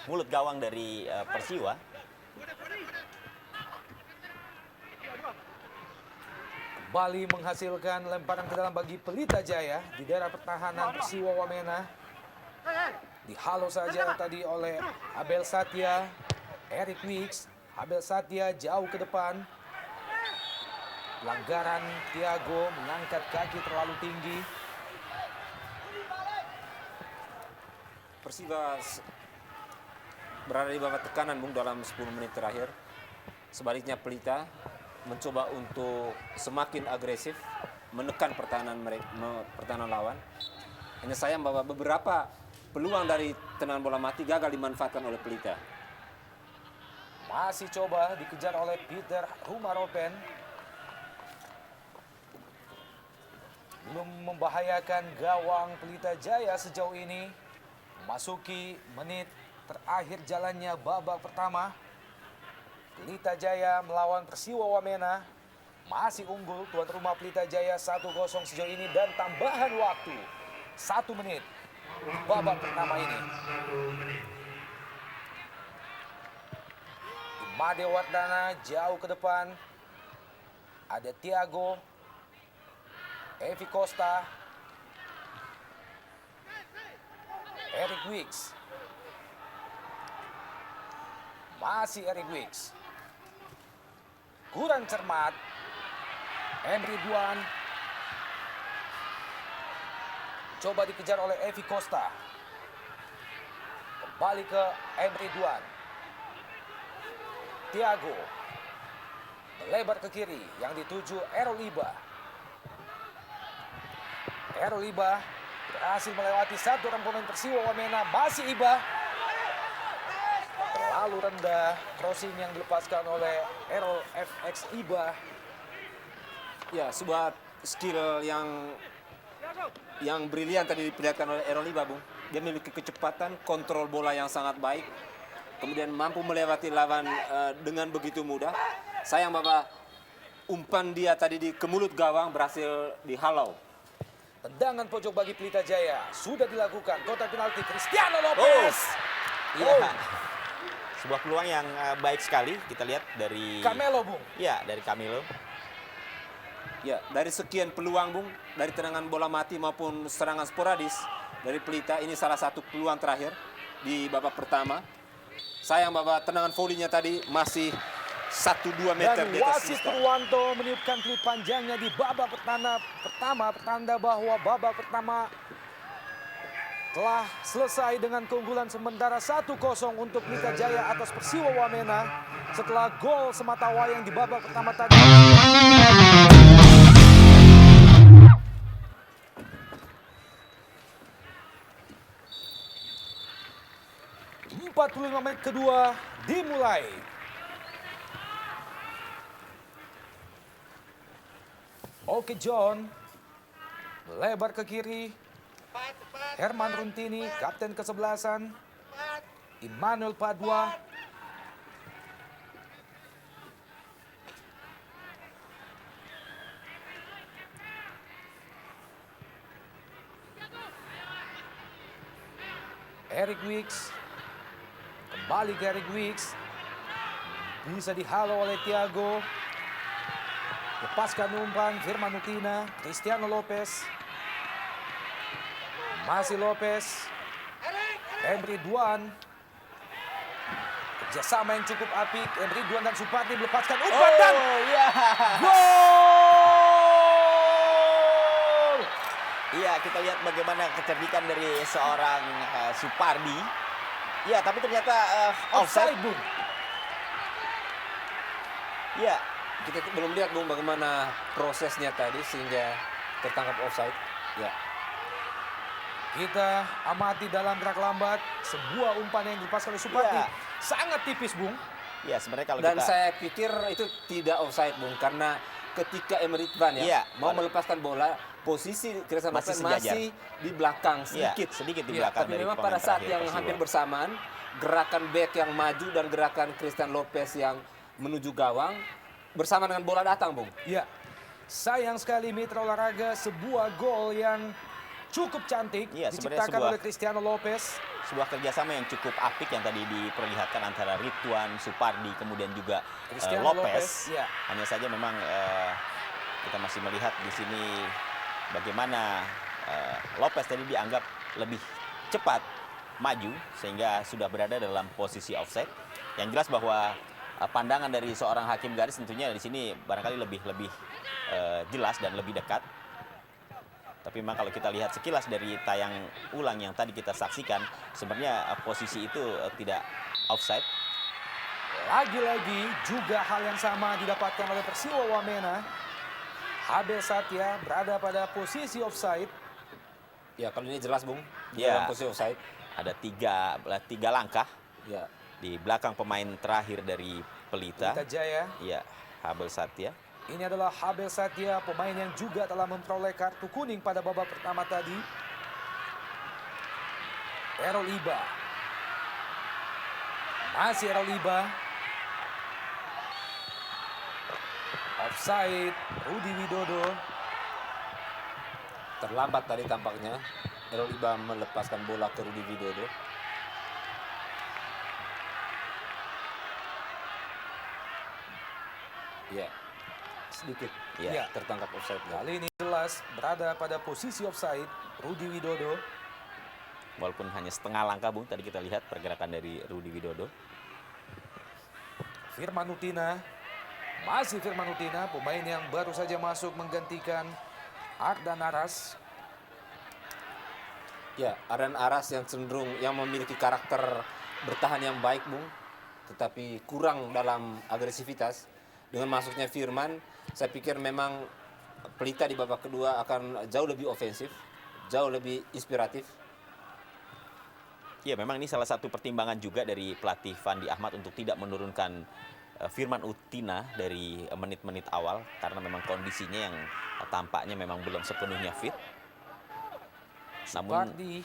mulut gawang dari Persiwa. Kembali menghasilkan lemparan ke dalam bagi Pelita Jaya di daerah pertahanan Persiwa Wamena. Dihalau saja tadi oleh Abel Satya, Eric Wicks. Abel Satya jauh ke depan. Pelanggaran Tiago mengangkat kaki terlalu tinggi. Persiwa berada di bawah tekanan, Bung, dalam 10 menit terakhir. Sebaliknya Pelita mencoba untuk semakin agresif menekan pertahanan lawan. Hanya sayang bahwa beberapa peluang dari tendangan bola mati gagal dimanfaatkan oleh Pelita. Masih coba dikejar oleh Peter Rumaropen. Belum membahayakan gawang Pelita Jaya sejauh ini. Memasuki menit terakhir jalannya babak pertama. Pelita Jaya melawan Persiwa Wamena. Masih unggul tuan rumah Pelita Jaya 1-0 sejauh ini dan tambahan waktu 1 menit di babak pertama ini. Made Wardana jauh ke depan. Ada Thiago, Evi Costa, Eric Wicks. Masih Eric Wicks. Kurang cermat. Emre Duan. Coba dikejar oleh Evi Costa. Kembali ke Emre Duan. Thiago. Melebar ke kiri yang dituju Errol Iba. Errol Iba berhasil melewati satu orang pemain Persiwa Wamena. Masih Iba. Terlalu rendah crossing yang dilepaskan oleh Errol FX Iba. Ya, sebuah skill yang brilian tadi diperlihatkan oleh Errol Iba, Bung. Dia memiliki kecepatan, kontrol bola yang sangat baik. Kemudian mampu melewati lawan dengan begitu mudah. Sayang bahwa umpan dia tadi ke mulut gawang berhasil dihalau. Tendangan pojok bagi Pelita Jaya sudah dilakukan. Kotak penalti Cristiano Lopez. Iya. Sebuah peluang yang baik sekali kita lihat dari Camelo, Bung. Ya, dari Camelo. Ya, dari sekian peluang, Bung, dari tendangan bola mati maupun serangan sporadis dari Pelita, ini salah satu peluang terakhir di babak pertama. Sayang bahwa tendangan volinya tadi masih 1-2 meter Dan di atas wasit Mister. Purwanto meniupkan peluit panjangnya di babak pertama, pertanda bahwa babak pertama telah selesai dengan keunggulan sementara 1-0 untuk Pelita Jaya atas Persiwa Wamena setelah gol semata wayang di babak pertama tadi. 45 menit kedua dimulai. Oke, John lebar ke kiri. Herman Runtini, kapten kesebelasan. Immanuel Padua. Eric Wicks. Kembali ke Eric Wicks. Bisa dihalau oleh Thiago. Lepaskan umpan Firman Utina. Cristiano Lopez. Masih Lopez. Emre Duan. Kerjasama yang cukup apik. Emre Duan dan Supardi melepaskan umpan dan Iya. gol! Iya, kita lihat bagaimana kecerdikan dari seorang Supardi. Iya, tapi ternyata offside. Offside, Bung. Iya. Kita belum lihat, Bung, bagaimana prosesnya tadi sehingga tertangkap offside. Ya. Kita amati dalam gerak lambat sebuah umpan yang dilepaskan oleh Supardi. Iya. Sangat tipis, Bung. Iya, sebenarnya kalau Dan kita saya pikir itu tidak offside, Bung, karena ketika Emre Van Iya. mau melepaskan bola, posisi Cristiano Masih Lopez sejajar. masih di belakang Iya, sedikit. sedikit di Iya, belakang tapi dari memang pemain pada saat terakhir yang Persiwa. hampir bersamaan, gerakan back yang maju dan gerakan Cristiano Lopez yang menuju gawang bersama dengan bola datang, Bung. Ya, sayang sekali mitra olahraga sebuah gol yang cukup cantik Iya, sebenarnya diciptakan sebuah- oleh Cristiano Lopez. Sebuah kerjasama yang cukup apik yang tadi diperlihatkan antara Ridwan, Supardi, kemudian juga Cristiano Lopez. Lopez, ya. Hanya saja memang kita masih melihat di sini bagaimana Lopez tadi dianggap lebih cepat maju sehingga sudah berada dalam posisi offside. Yang jelas bahwa pandangan dari seorang hakim garis tentunya di sini barangkali lebih jelas dan lebih dekat. Tapi memang kalau kita lihat sekilas dari tayang ulang yang tadi kita saksikan, sebenarnya posisi itu tidak offside. Lagi-lagi juga hal yang sama didapatkan oleh Persiwa Wamena. Habel Satya berada pada posisi offside. Ya, kalau ini jelas, Bung. Di Ya. dalam posisi offside. Ada tiga langkah Ya. di belakang pemain terakhir dari Pelita. Pelita Jaya. Ya, Habel Satya. Ini adalah Habel Satya, pemain yang juga telah memperoleh kartu kuning pada babak pertama tadi. Errol Iba. Masih Errol Iba. Offside, Rudi Widodo. Terlambat tadi tampaknya. Errol Iba melepaskan bola ke Rudi Widodo. Ya, sedikit Ya. tertangkap offside. Kali ini jelas berada pada posisi offside, Rudi Widodo. Walaupun hanya setengah langkah, Bung. Tadi kita lihat pergerakan dari Rudi Widodo. Firman Utina. Masih Firman Utina, pemain yang baru saja masuk menggantikan Ardan Aras. Ya, Ardan Aras yang cenderung yang memiliki karakter bertahan yang baik, Bung, tetapi kurang dalam agresivitas. Dengan masuknya Firman, saya pikir memang Pelita di babak kedua akan jauh lebih ofensif, jauh lebih inspiratif. Ya, memang ini salah satu pertimbangan juga dari pelatih Fandi Ahmad untuk tidak menurunkan Firman Utina dari menit-menit awal karena memang kondisinya yang tampaknya memang belum sepenuhnya fit. Namun Supardi.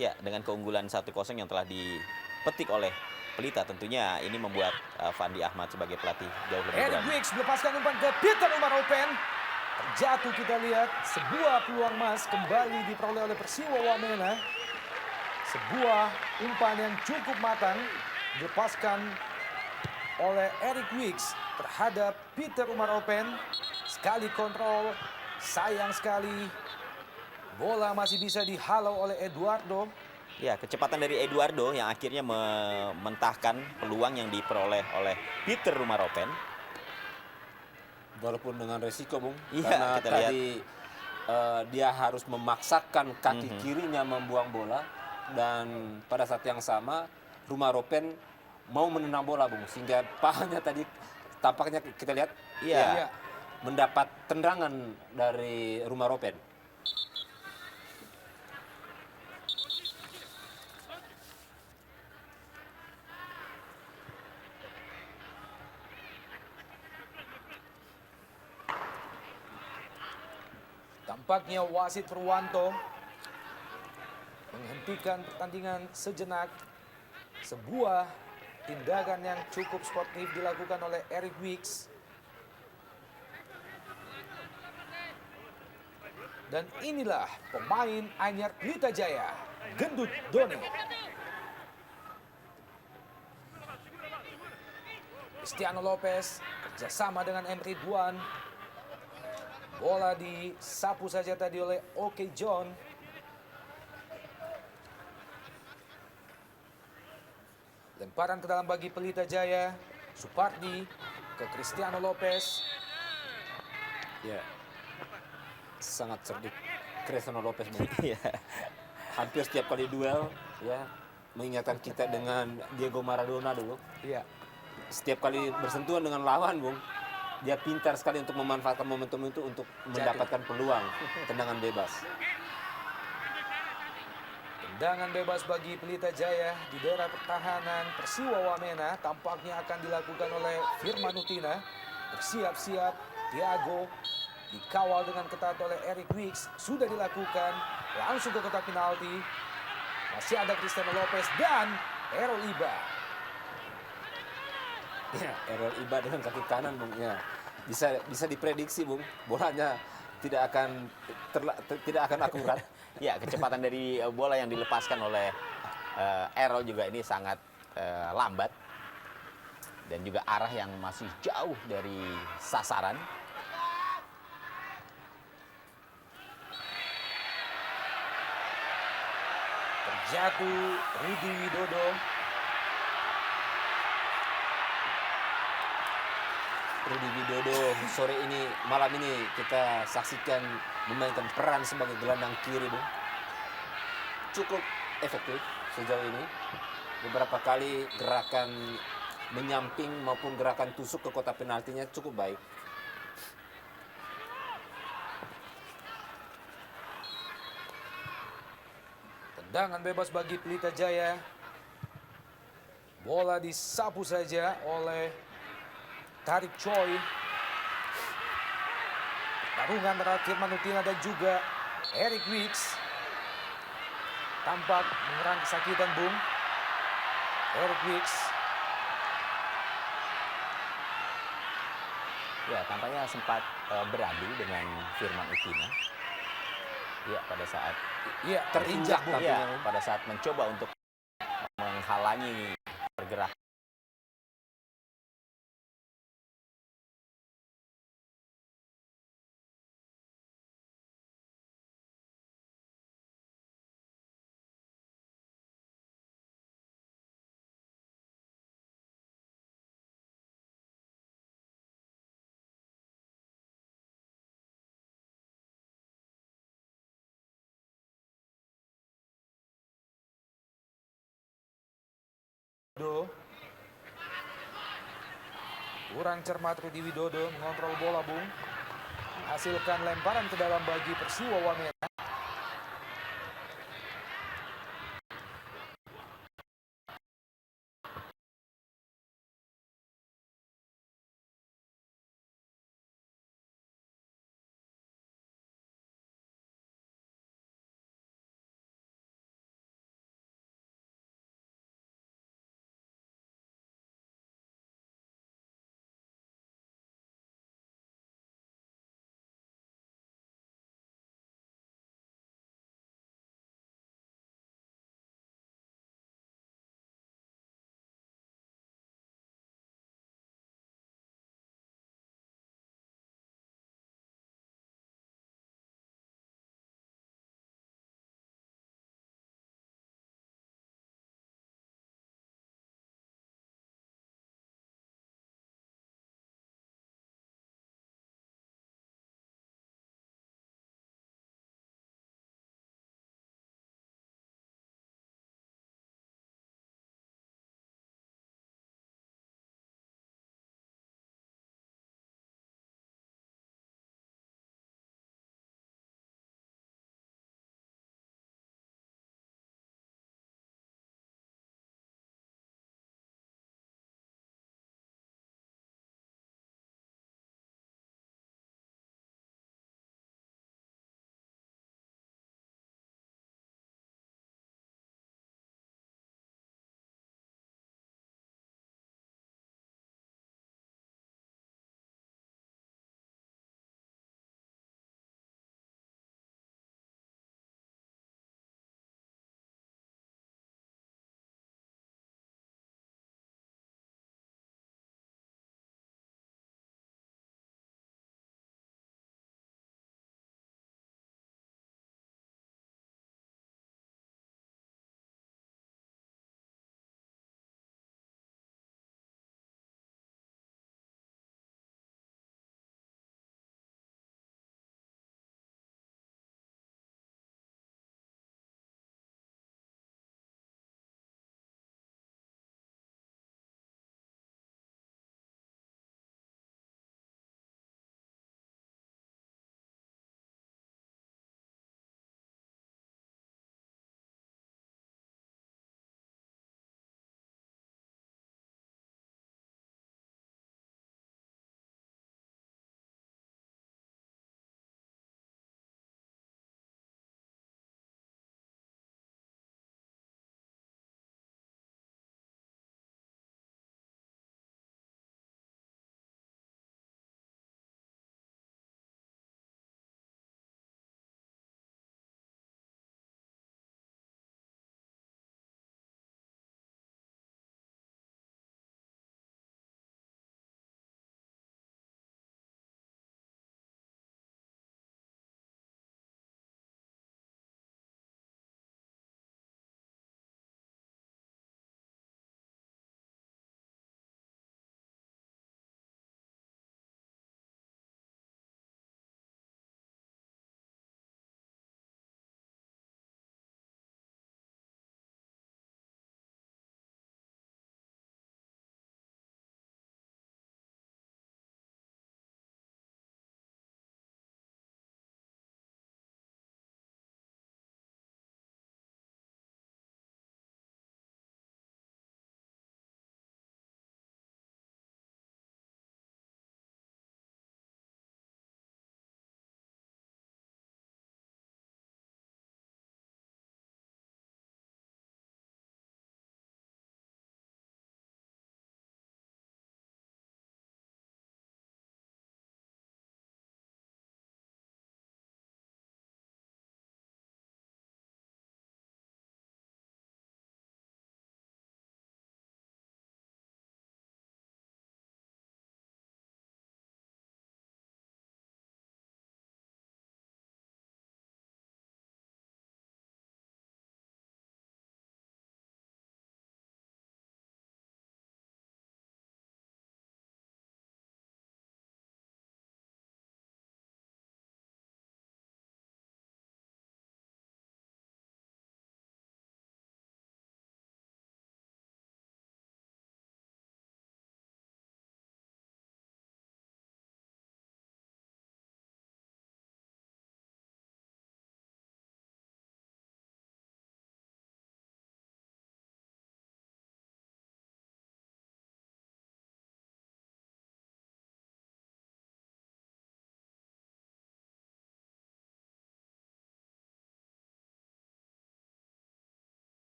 ya, dengan keunggulan 1-0 yang telah dipetik oleh Pelita, tentunya ini membuat Fandi Ahmad sebagai pelatih jauh lebih Eric berani. Wicks melepaskan umpan ke Peter Umar Open. Terjatuh, kita lihat sebuah peluang emas kembali diperoleh oleh Persiwa Wamena. Sebuah umpan yang cukup matang dilepaskan oleh Eric Wicks terhadap Peter Umar Open. Sekali kontrol, sayang sekali. Bola masih bisa dihalau oleh Eduardo. Ya, kecepatan dari Eduardo yang akhirnya mementahkan peluang yang diperoleh oleh Peter Rumaropen. Walaupun dengan resiko, Bung, Iya, karena kita tadi dia harus memaksakan kaki kirinya membuang bola, dan pada saat yang sama Rumaropen mau menendang bola, Bung, sehingga pahanya tadi tampaknya kita lihat Iya. mendapat tendangan dari Rumaropen. Tampaknya wasit Purwanto menghentikan pertandingan sejenak. Sebuah tindakan yang cukup sportif dilakukan oleh Eric Wicks. Dan inilah pemain anyar Pelita Jaya, Gendut Doni. Cristiano Lopez kerjasama dengan M. Ridwan. Bola disapu saja tadi oleh Oke John. Lemparan ke dalam bagi Pelita Jaya. Supardi ke Cristiano Lopez. Ya, sangat cerdik Cristiano Lopez, Bung. Iya. Hampir setiap kali duel, ya, mengingatkan kita dengan Diego Maradona dulu. Iya. Setiap kali bersentuhan dengan lawan, Bung, dia pintar sekali untuk memanfaatkan momentum itu untuk mendapatkan peluang tendangan bebas. Tendangan bebas bagi Pelita Jaya di daerah pertahanan Persiwa Wamena tampaknya akan dilakukan oleh Firman Utina. Bersiap-siap, Thiago dikawal dengan ketat oleh Eric Wicks. Sudah dilakukan, langsung ke kotak penalti. Masih ada Cristiano Lopez dan Errol Iba. Ya, Errol Iba dengan kaki kanan, Bung, ya. Bisa diprediksi, Bung, bolanya tidak akan akurat. Ya, kecepatan dari bola yang dilepaskan oleh Errol juga ini sangat lambat. Dan juga arah yang masih jauh dari sasaran. Terjatuh Rudi Widodo. Rudi Widodo malam ini kita saksikan memainkan peran sebagai gelandang kiri, Bung. Cukup efektif sejauh ini. Beberapa kali gerakan menyamping maupun gerakan tusuk ke kotak penaltinya cukup baik. Tendangan bebas bagi Pelita Jaya. Bola disapu saja oleh Tarik Choi. Tarungan antara Firman Utina dan juga Eric Wicks. Tampak menyerang kesakitan, Bung. Eric Wicks. Ya, tampaknya sempat beradu dengan Firman Utina. Ya, pada saat Terinjak, Bung. ya, pada saat mencoba untuk menghalangi pergerakan. Kurang cermat Rudi Widodo mengontrol bola, Bung. Hasilkan lemparan ke dalam bagi Persiwa Wamena.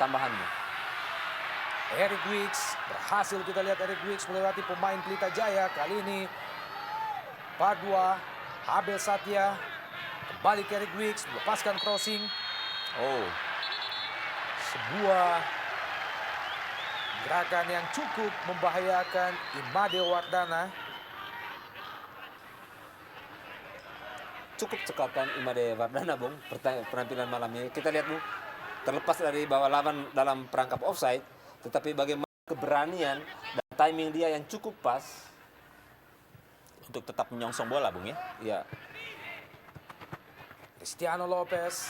tambahan, Bung. Eric Wicks berhasil, kita lihat Eric Wicks melewati pemain Pelita Jaya. Kali ini Padua, Abel Satya, kembali ke Eric Wicks, melepaskan crossing. Oh, Sebuah gerakan yang cukup membahayakan Imade Wardana. Cukup cekatan Imade Wardana, Bung, penampilan malam ini. Kita lihat, Bung, terlepas dari bahwa lawan dalam perangkap offside, tetapi bagaimana keberanian dan timing dia yang cukup pas. untuk tetap menyongsong bola, Bung ya. Ya, Cristiano Lopez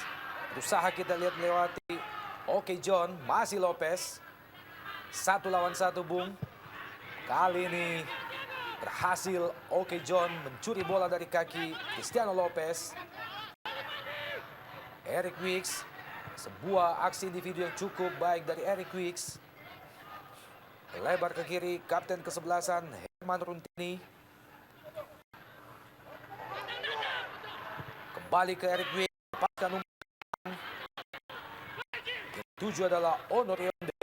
berusaha, kita lihat melewati Oke John, masih Lopez. 1 lawan 1, Bung. Kali ini berhasil Oke John mencuri bola dari kaki Cristiano Lopez. Eric Wicks, sebuah aksi individu yang cukup baik dari Eric Wicks. Lebar ke kiri, kapten kesebelasan Herman Runtini. Kembali ke Eric Wicks, lepaskan umpan. Yang 7 adalah Onur Yonde.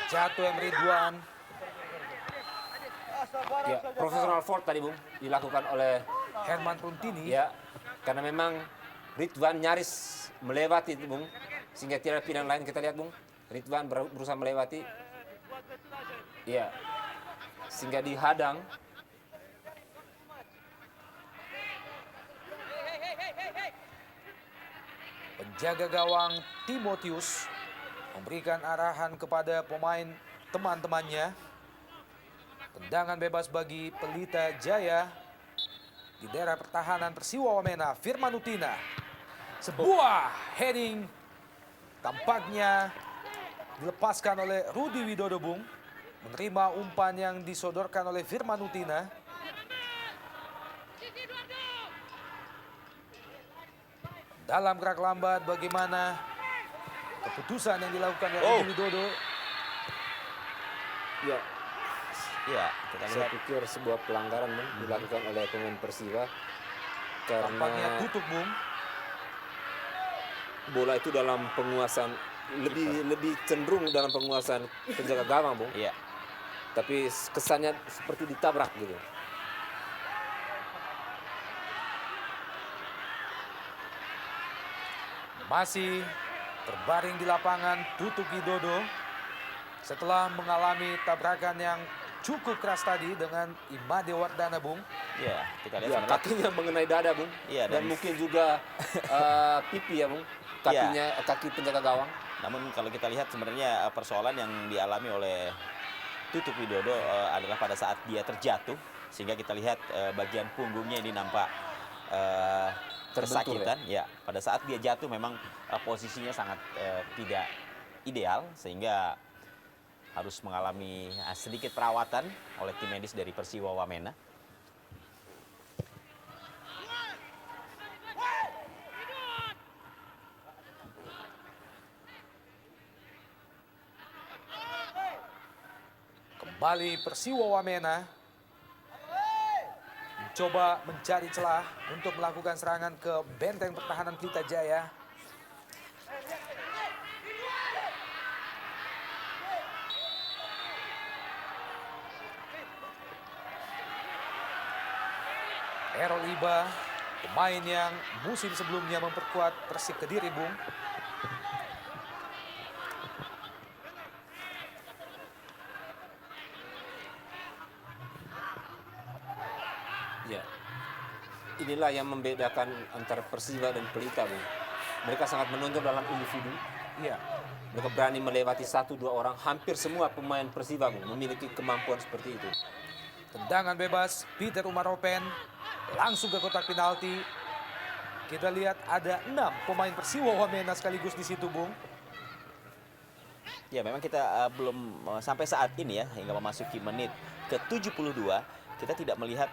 Jatuh Ridwan. Ya, professional foul tadi Bung dilakukan oleh Herman Runtini. ya, karena memang Ridwan nyaris melewati itu Bung, sehingga tidak ada pilihan lain. Kita lihat Bung, Ridwan berusaha melewati, ya, sehingga dihadang. Penjaga gawang Timotius memberikan arahan kepada pemain teman-temannya. Tendangan bebas bagi Pelita Jaya di daerah pertahanan Persiwa Wamena. Firman Utina, sebuah heading tampaknya dilepaskan oleh Rudi Widodo Bung, menerima umpan yang disodorkan oleh Firman Utina. Dalam gerak lambat, bagaimana keputusan yang dilakukan oleh Rudi Widodo. Ya, Ya, kita saya lihat pikir sebuah pelanggaran Bung dilakukan oleh pemain Persiwa Tampaknya karena tutup Bung. bola itu dalam penguasaan lebih cenderung dalam penguasaan penjaga gawang Bung. ya. Tapi kesannya seperti ditabrak gitu. Masih terbaring di lapangan Tutuk Widodo setelah mengalami tabrakan yang cukup keras tadi dengan Imade Wardana Bung. Ya, kita lihat Ya, sebenarnya. kakinya mengenai dada Bung. Iya, dan dan- mungkin juga pipi ya Bung. Kakinya kaki penjaga gawang. Namun kalau kita lihat sebenarnya persoalan yang dialami oleh Tutuk Widodo adalah pada saat dia terjatuh, sehingga kita lihat bagian punggungnya ini nampak Terbentur, kesakitan. Ya, pada saat dia jatuh memang posisinya sangat tidak ideal, sehingga harus mengalami sedikit perawatan oleh tim medis dari Persiwa Wamena. Kembali Persiwa Wamena mencoba mencari celah untuk melakukan serangan ke benteng pertahanan Pelita Jaya. Errol Iba, pemain yang musim sebelumnya memperkuat Persik Kediri Bung. Ya. Inilah yang membedakan antara Persiwa dan Pelita Bung. Mereka sangat menonjol dalam individu. Iya, Mereka berani melewati 1-2 orang. Hampir semua pemain Persiwa Bung memiliki kemampuan seperti itu. tendangan bebas Peter Umaropen langsung ke kotak penalti. Kita lihat ada 6 pemain Persiwa Wamena sekaligus di situ Bung. Ya, memang kita belum sampai saat ini ya, hingga memasuki menit ke-72, kita tidak melihat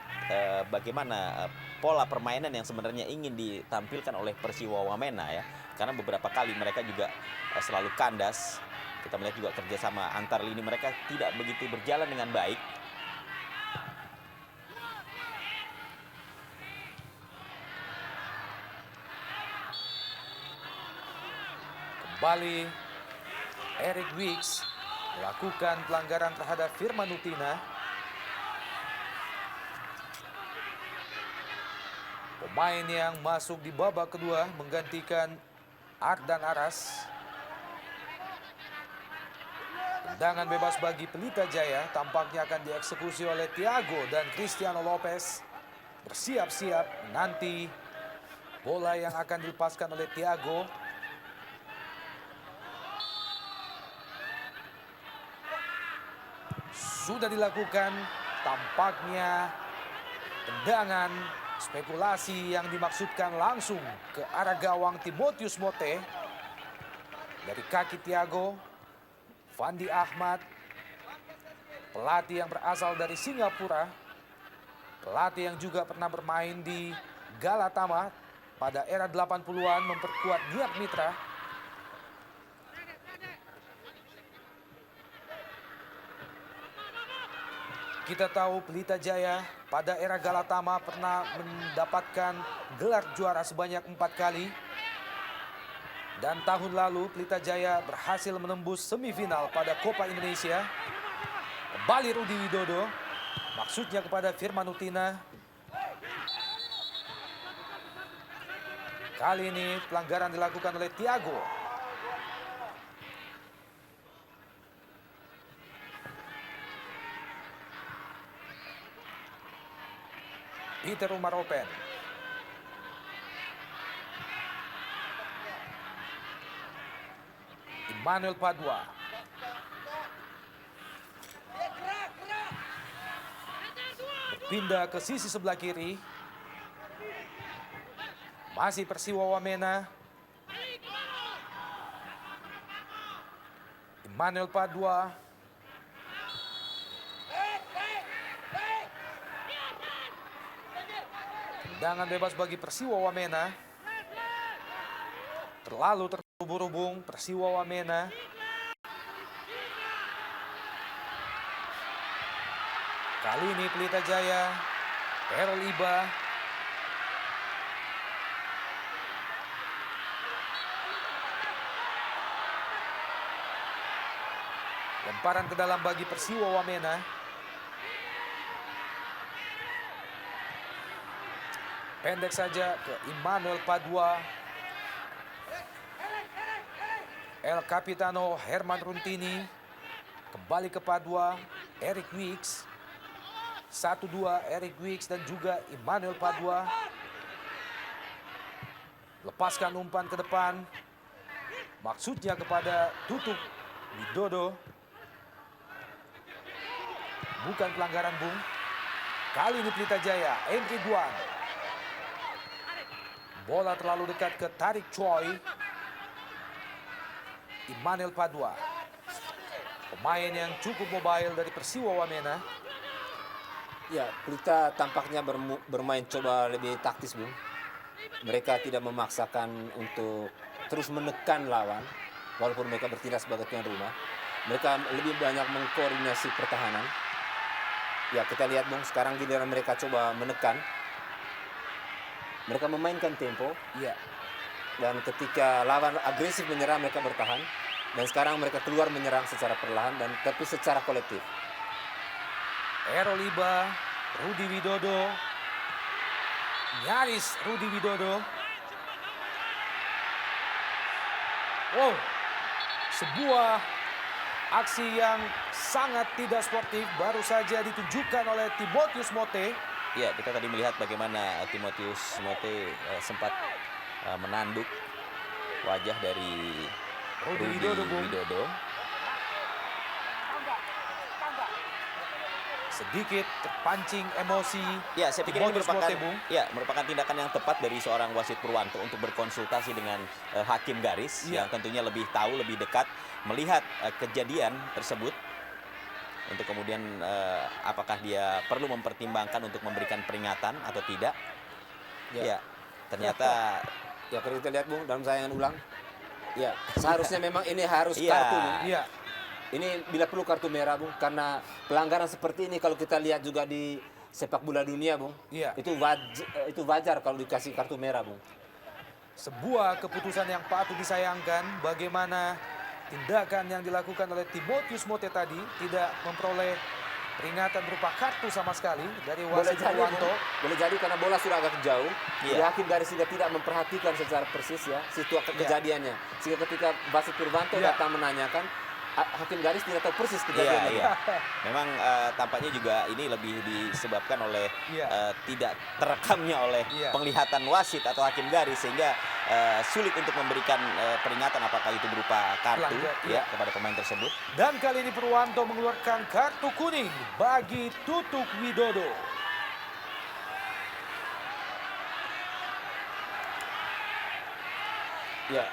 bagaimana pola permainan yang sebenarnya ingin ditampilkan oleh Persiwa Wamena ya. Karena beberapa kali mereka juga selalu kandas. Kita melihat juga kerjasama antar lini mereka tidak begitu berjalan dengan baik. Kembali Eric Wicks melakukan pelanggaran terhadap Firman Utina. Pemain yang masuk di babak kedua menggantikan Ardan Aras. Tendangan bebas bagi Pelita Jaya tampaknya akan dieksekusi oleh Thiago dan Cristiano Lopez. Bersiap-siap nanti bola yang akan dilepaskan oleh Thiago. Sudah dilakukan, tampaknya tendangan spekulasi yang dimaksudkan langsung ke arah gawang Timotius Mote. Dari kaki Thiago, Fandi Ahmad, pelatih yang berasal dari Singapura, pelatih yang juga pernah bermain di Galatama pada era 80-an memperkuat Niat Mitra. Kita tahu Pelita Jaya pada era Galatama pernah mendapatkan gelar juara sebanyak 4 kali. Dan tahun lalu Pelita Jaya berhasil menembus semifinal pada Copa Indonesia. Kembali Rudi Widodo Maksudnya kepada Firman Utina. Kali ini pelanggaran dilakukan oleh Thiago. Peter Umar open. Emmanuel Padua. Berpindah ke sisi sebelah kiri. Masih Persiwa Wamena. Emmanuel Padua. Tendangan bebas bagi Persiwa Wamena. Terlalu terhubung-hubung Persiwa Wamena. Kali ini Pelita Jaya. Errol Iba. Lemparan ke dalam bagi Persiwa Wamena. Pendek saja ke Emmanuel Padua. El Capitano Herman Runtini. Kembali ke Padua. Eric Wicks. 1-2 Eric Wicks dan juga Emmanuel Padua. Lepaskan umpan ke depan. Maksudnya kepada Tutuk Widodo. Bukan pelanggaran, Bung. Kali ini Pelita Jaya, Henry Duan. Bola terlalu dekat ke Tarik Choi. Emmanuel Padua. Pemain yang cukup mobile dari Persiwa Wamena. Ya, Pelita tampaknya bermain coba lebih taktis, Bung. Mereka tidak memaksakan untuk terus menekan lawan, walaupun mereka bertindak sebagai tuan rumah. Mereka lebih banyak mengkoordinasi pertahanan. Ya, kita lihat, Bung, sekarang giliran mereka coba menekan. Mereka memainkan tempo. Iya. Dan ketika lawan agresif menyerang, mereka bertahan. Dan sekarang mereka keluar menyerang secara perlahan dan tapi secara kolektif. Errol Iba, Rudi Widodo. Nyaris Rudi Widodo. Wow, sebuah aksi yang sangat tidak sportif baru saja ditunjukkan oleh Timotius Mote. Ya, kita tadi melihat bagaimana Timotius Mote sempat menanduk wajah dari Rudi Rudi Widodo, Bung. Widodo. Sedikit terpancing emosi. Ya, saya pikir ini Timotius merupakan Mote, Bung. merupakan tindakan yang tepat dari seorang wasit Purwanto untuk berkonsultasi dengan hakim garis Iya. yang tentunya lebih tahu, lebih dekat melihat kejadian tersebut untuk kemudian apakah dia perlu mempertimbangkan untuk memberikan peringatan atau tidak. Ya, ternyata Ya, kalau kita lihat, Bung, dalam sayangan ulang. Ya, seharusnya memang ini harus Iya. kartu, Bung. Iya. Ini bila perlu kartu merah, Bung, karena pelanggaran seperti ini kalau kita lihat juga di sepak bola dunia, Bung. Iya. Itu wajar kalau dikasih kartu merah, Bung. Sebuah keputusan yang patut disayangkan bagaimana tindakan yang dilakukan oleh Timotius Mote tadi tidak memperoleh peringatan berupa kartu sama sekali dari Boleh wasit jadi, Bung. Purwanto. Boleh jadi karena bola sudah agak jauh. Iya. Jadi hakim garis juga tidak memperhatikan secara persis ya situasi kejadiannya. Sehingga ketika wasit Purwanto Iya. datang menanyakan, hakim garis tidak tahu persis Iya, kejadiannya. iya. Memang tampaknya juga ini lebih disebabkan oleh Iya. tidak terekamnya oleh Iya. penglihatan wasit atau hakim garis sehingga sulit untuk memberikan peringatan apakah itu berupa kartu Pelanggar, ya iya. kepada pemain tersebut. Dan kali ini Purwanto mengeluarkan kartu kuning bagi Tutuk Widodo. Ya,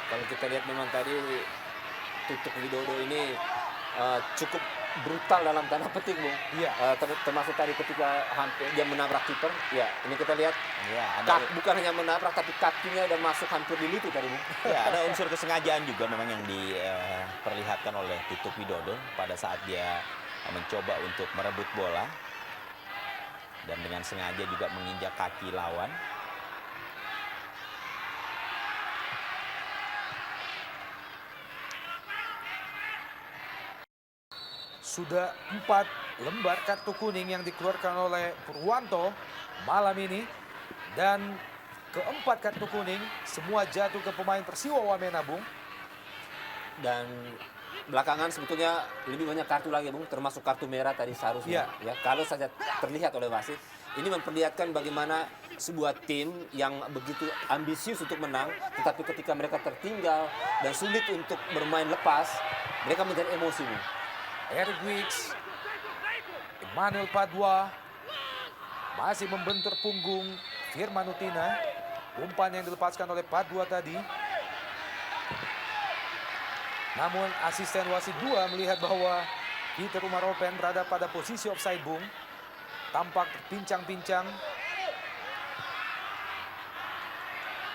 kalau kita lihat memang tadi Tutuk Widodo ini cukup brutal dalam tanda petik, Bung. Iya. Termasuk tadi ketika hampir dia menabrak kiper. Ya, ini kita lihat Ya, ada bukan hanya menabrak tapi kakinya udah masuk hampir di lutut tadi, Bung. ya, ada unsur kesengajaan juga memang yang diperlihatkan oleh Tutuk Widodo pada saat dia mencoba untuk merebut bola dan dengan sengaja juga menginjak kaki lawan. sudah 4 lembar kartu kuning yang dikeluarkan oleh Purwanto malam ini. Dan keempat kartu kuning semua jatuh ke pemain Persiwa Wamena, Bung. Dan belakangan sebetulnya lebih banyak kartu lagi, Bung, termasuk kartu merah tadi seharusnya. Ya, kalau saja terlihat oleh wasit, ini memperlihatkan bagaimana sebuah tim yang begitu ambisius untuk menang, tetapi ketika mereka tertinggal dan sulit untuk bermain lepas, mereka menjadi emosi, Bung. Eric Wicks, Emmanuel Padua masih membentur punggung Firman Utina. Umpan yang dilepaskan oleh Padua tadi. Namun asisten wasit 2 melihat bahwa Peter Umaropen berada pada posisi offside, Bung. Tampak terpincang-pincang.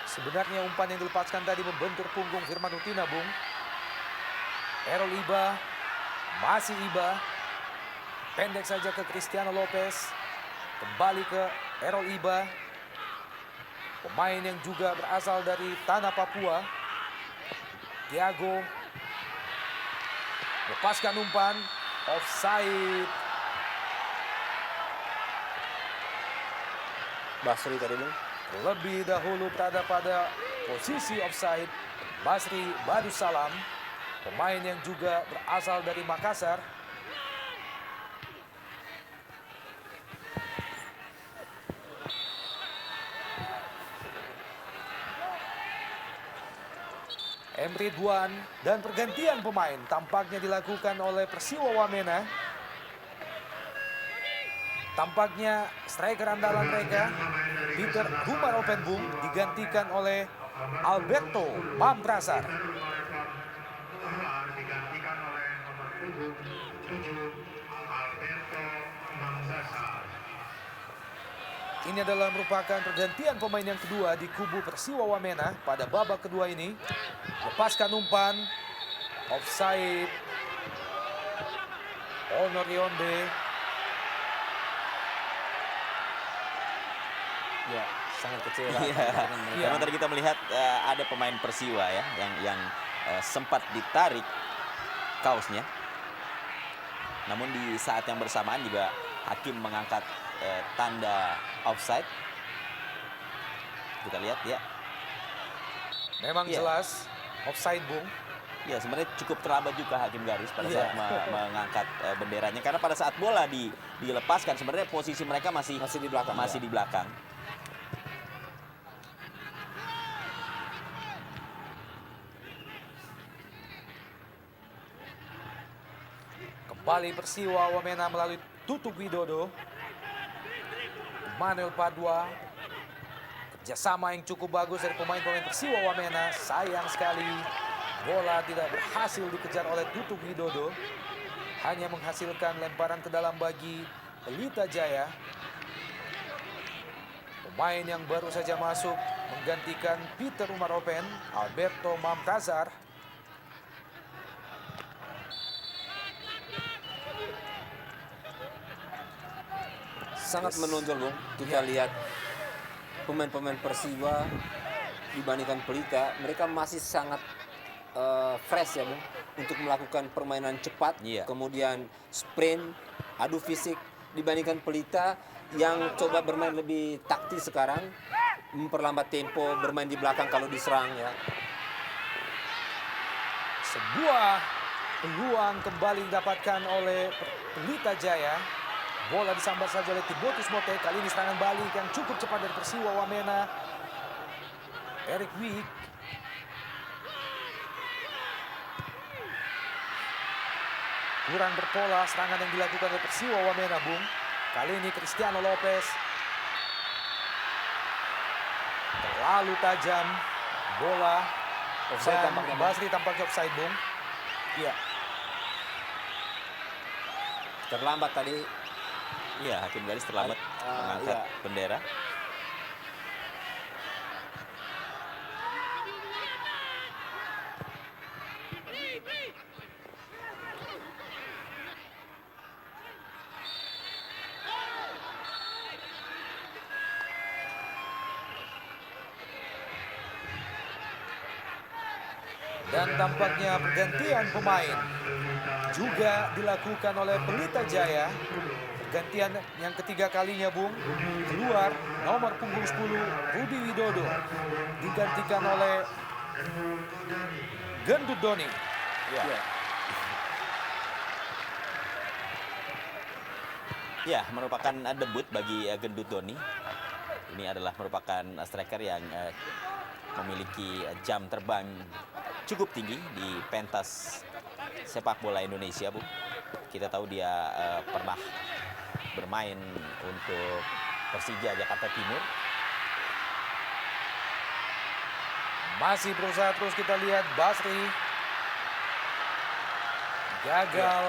Sebenarnya umpan yang dilepaskan tadi membentur punggung Firman Utina, Bung. Errol Iba, masih Iba. Pendek saja ke Cristiano Lopez. Kembali ke Errol Iba. Pemain yang juga berasal dari tanah Papua. Thiago. Lepaskan umpan, offside. Basri tadi, Bung. Lebih dahulu berada pada posisi offside Basri Badussalam, pemain yang juga berasal dari Makassar. Emre Duan dan pergantian pemain tampaknya dilakukan oleh Persiwa Wamena. Tampaknya striker andalan mereka, Peter Umaropen, Bung, digantikan oleh Alberto Mamprasar. Digantikan oleh nomor punggung 7 Alberto Mamprasar. Ini adalah merupakan pergantian pemain yang kedua di kubu Persiwa Wamena pada babak kedua ini. Lepaskan umpan, offside. Honor Yonde. Ya, sangat kecewa. Iya. Karena tadi kita melihat ada pemain Persiwa ya yang sempat ditarik kaosnya. Namun di saat yang bersamaan juga hakim mengangkat tanda offside. Kita lihat ya. Memang Iya. jelas offside, Bung. Ya, sebenarnya cukup terlambat juga hakim garis pada saat mengangkat benderanya, karena pada saat bola dilepaskan sebenarnya posisi mereka masih Masih di belakang, Masih ya. di belakang. Kembali Persiwa Wamena melalui Tutuk Widodo. Emmanuel Padua. Kerjasama yang cukup bagus dari pemain-pemain Persiwa Wamena. Sayang sekali bola tidak berhasil dikejar oleh Tutuk Widodo. Hanya menghasilkan lemparan ke dalam bagi Pelita Jaya. Pemain yang baru saja masuk menggantikan Peter Umaropen, Alberto Mamprasar. Sangat menonjol, Bung. Kita lihat pemain-pemain Persiwa dibandingkan Pelita, mereka masih sangat fresh ya, Bung, untuk melakukan permainan cepat, Iya. kemudian sprint, adu fisik, dibandingkan Pelita yang coba bermain lebih taktis sekarang, memperlambat tempo, bermain di belakang kalau diserang ya. Sebuah peluang kembali didapatkan oleh Pelita Jaya. Bola disambar saja oleh Timotius Mote. Kali ini serangan balik yang cukup cepat dari Persiwa Wamena. Eric Wick. Kurang berpola serangan yang dilakukan oleh Persiwa Wamena, Bung. Kali ini Cristiano Lopez. Terlalu tajam bola. Offside Dan tampaknya, Bung. Basri tampaknya offside, Bung. Iya. Terlambat tadi. Iya, hakim garis terlambat mengangkat iya. bendera. Dan tampaknya pergantian pemain. juga dilakukan oleh Pelita Jaya. Gantian yang ketiga kalinya, Bung. Keluar nomor punggung 10 Rudi Widodo digantikan oleh Gendut Doni. Ya. Ya, merupakan debut bagi Gendut Doni. Ini adalah merupakan striker yang memiliki jam terbang cukup tinggi di pentas sepak bola Indonesia, Bu. Kita tahu dia pernah bermain untuk Persija Jakarta Timur. Masih berusaha terus, kita lihat Basri. Gagal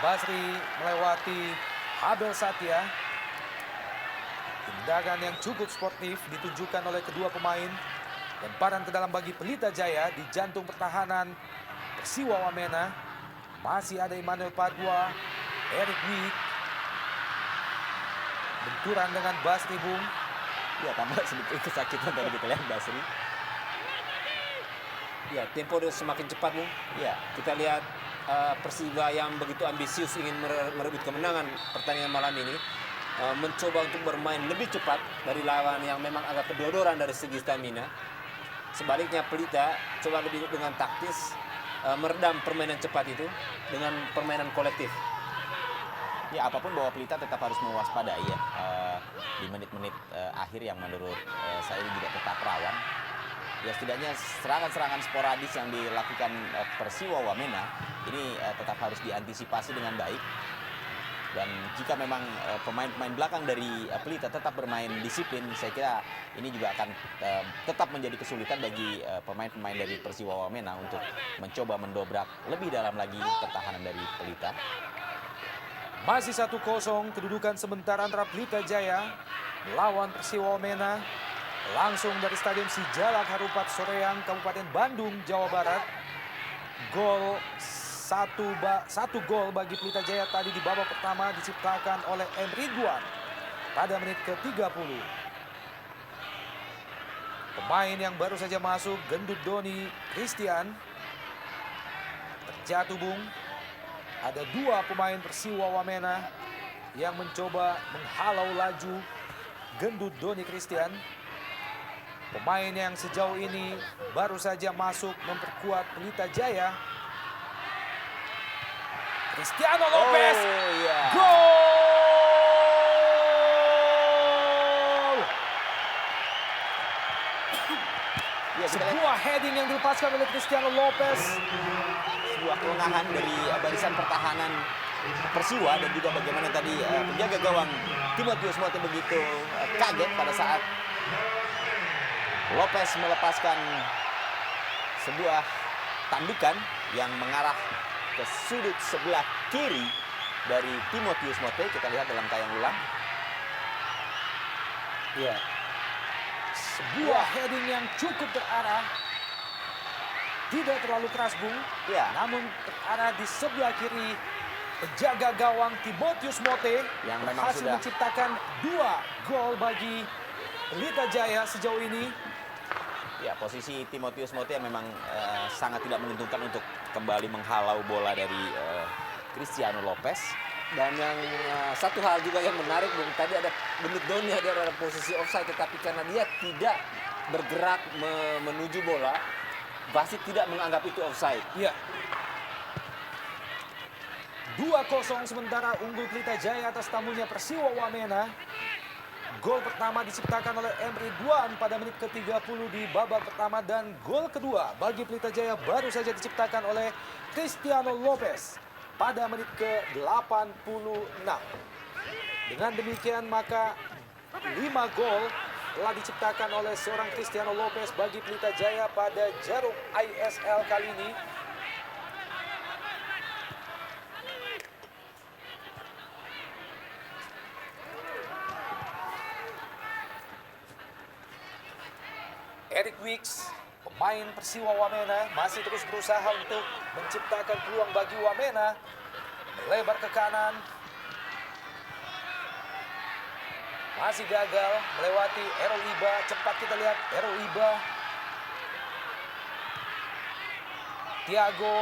Basri melewati Abel Satya. Tindakan yang cukup sportif ditunjukkan oleh kedua pemain. Lemparan ke dalam bagi Pelita Jaya di jantung pertahanan Persiwa Wamena. Masih ada Emmanuel Padua, Eric Wick. Benturan dengan Basri, Bung. Ya, tambah sedikit kesakitan tadi kita lihat Basri. Ya, tempo dia semakin cepat, Bung. Ya, Kita lihat Persiba yang begitu ambisius ingin merebut kemenangan pertandingan malam ini. Mencoba untuk bermain lebih cepat dari lawan yang memang agak kedodoran dari segi stamina. Sebaliknya Pelita coba lebih dengan taktis meredam permainan cepat itu dengan permainan kolektif. ya apapun bahwa Pelita tetap harus mewaspadai ya di menit-menit akhir yang menurut saya ini juga tetap rawan. Ya setidaknya serangan-serangan sporadis yang dilakukan Persiwa Wamena ini tetap harus diantisipasi dengan baik. Dan jika memang pemain-pemain belakang dari Pelita tetap bermain disiplin, saya kira ini juga akan tetap menjadi kesulitan bagi pemain-pemain dari Persiwa Wamena untuk mencoba mendobrak lebih dalam lagi pertahanan dari Pelita. Masih 1-0 kedudukan sementara antara Pelita Jaya melawan Persiwa Wamena. Langsung dari Stadion Sijalak Harupat Soreang, Kabupaten Bandung, Jawa Barat. Satu gol bagi Pelita Jaya tadi di babak pertama diciptakan oleh M. Ridwan pada menit ke-30. Pemain yang baru saja masuk, Gendut Doni Christian, terjatuh, Bung. Ada dua pemain Persiwa Wamena yang mencoba menghalau laju Gendut Doni Christian. Pemain yang sejauh ini baru saja masuk memperkuat Pelita Jaya. Cristiano Lopez, iya. gol! Ya, kita lihat Sebuah heading yang dilepaskan oleh Cristiano Lopez. sebuah kelengahan dari barisan pertahanan Persiwa dan juga bagaimana tadi penjaga gawang Timotius Mote begitu kaget pada saat Lopez melepaskan sebuah tandukan yang mengarah ke sudut sebelah kiri dari Timotius Mote. Kita lihat dalam tayang ulang. Ya. Sebuah heading yang cukup terarah. Tidak terlalu keras, Bung. Ya. Namun terarah di sebelah kiri penjaga gawang Timotius Mote Yang memang berhasil sudah- menciptakan 2 gol bagi Pelita Jaya sejauh ini. Ya, posisi Timotius Mote yang memang sangat tidak menguntungkan untuk kembali menghalau bola dari Cristiano Lopez. Dan yang satu hal juga yang menarik, Bung, tadi ada Gendut Doni dia ada posisi offside, tetapi karena dia tidak bergerak menuju bola, wasit tidak menganggap itu offside. Ya. 2-0 sementara unggul Pelita Jaya atas tamunya Persiwa Wamena. Gol pertama diciptakan oleh M. Ridwan pada menit ke-30 di babak pertama dan gol kedua bagi Pelita Jaya baru saja diciptakan oleh Cristiano Lopez pada menit ke-86. Dengan demikian maka 5 gol telah diciptakan oleh seorang Cristiano Lopez bagi Pelita Jaya pada jarum ISL kali ini. Eric Wicks, pemain Persiwa Wamena, masih terus berusaha untuk menciptakan peluang bagi Wamena. Melebar ke kanan. Masih gagal melewati Errol Iba. Cepat kita lihat Errol Iba. Thiago.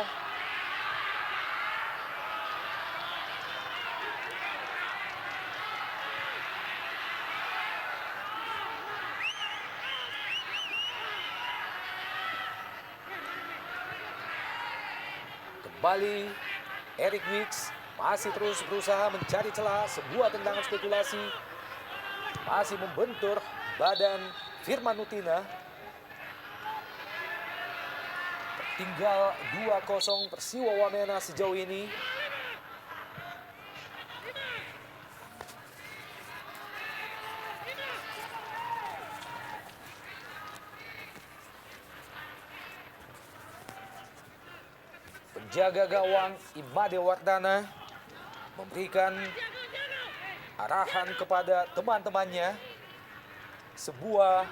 Kembali Eric Wicks masih terus berusaha mencari celah, sebuah tendangan spekulasi. Masih membentur badan Firman Utina. Tinggal 2-0 Persiwa Wamena sejauh ini. Penjaga gawang Imade Wardana memberikan arahan kepada teman-temannya. Sebuah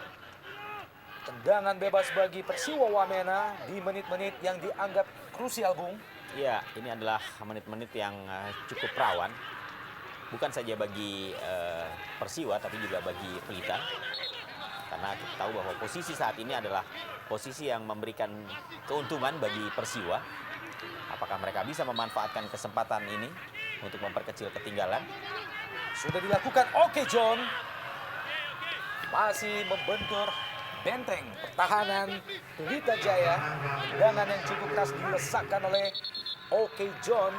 tendangan bebas bagi Persiwa Wamena di menit-menit yang dianggap krusial, Bung. Ya, ini adalah menit-menit yang cukup rawan. Bukan saja bagi Persiwa, tapi juga bagi Pelita. Karena kita tahu bahwa posisi saat ini adalah posisi yang memberikan keuntungan bagi Persiwa. Apakah mereka bisa memanfaatkan kesempatan ini untuk memperkecil ketinggalan? Sudah dilakukan. Oke, John masih membentur benteng pertahanan Pelita Jaya. Tendangan yang cukup keras dilesakkan oleh Oke John.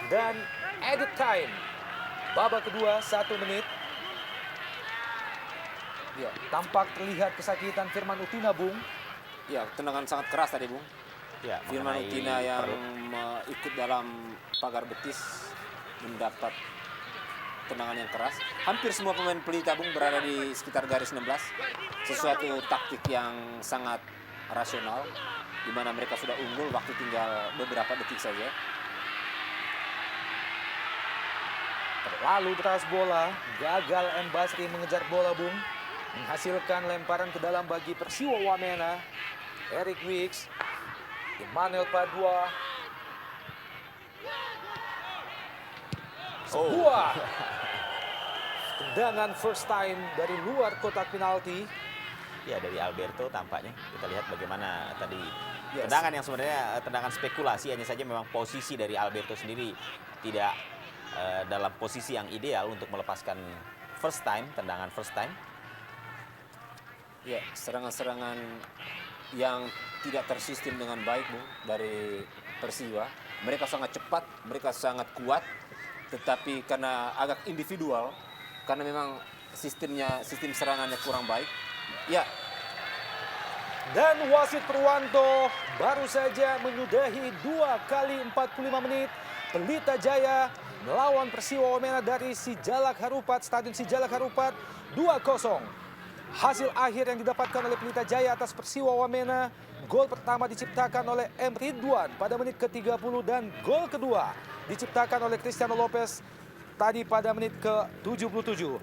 Dan edit time babak kedua 1 menit. Ya, tampak terlihat kesakitan Firman Utina, Bung. Ya, tendangan sangat keras tadi, Bung. Ya, Firman mengenai Utina yang perut. ikut dalam pagar betis mendapat tendangan yang keras. Hampir semua pemain Pelita, Bung, berada di sekitar garis 16. Sesuatu taktik yang sangat rasional, di mana mereka sudah unggul, waktu tinggal beberapa detik saja. Terlalu deras bola, gagal M. Basri mengejar bola, Bung. Menghasilkan lemparan ke dalam bagi Persiwa Wamena. Eric Wicks, Emmanuel Padua. Sebuah tendangan first time dari luar kotak penalti. Ya, dari Alberto tampaknya. Kita lihat bagaimana tadi Yes. tendangan yang sebenarnya tendangan spekulasi, hanya saja memang posisi dari Alberto sendiri tidak dalam posisi yang ideal untuk melepaskan first time, tendangan first time. Ya, serangan-serangan yang tidak tersistem dengan baik, Bung, dari Persiwa. Mereka sangat cepat, mereka sangat kuat, tetapi karena agak individual, karena memang sistem serangannya kurang baik. Ya, Dan wasit Purwanto baru saja menyudahi 2 kali 45 menit. Pelita Jaya melawan Persiwa Wamena dari Sijalak Harupat, Stadion Sijalak Harupat 2-0. Hasil akhir yang didapatkan oleh Pelita Jaya atas Persiwa Wamena, gol pertama diciptakan oleh M. Ridwan pada menit ke-30 dan gol kedua diciptakan oleh Cristiano Lopez tadi pada menit ke-77.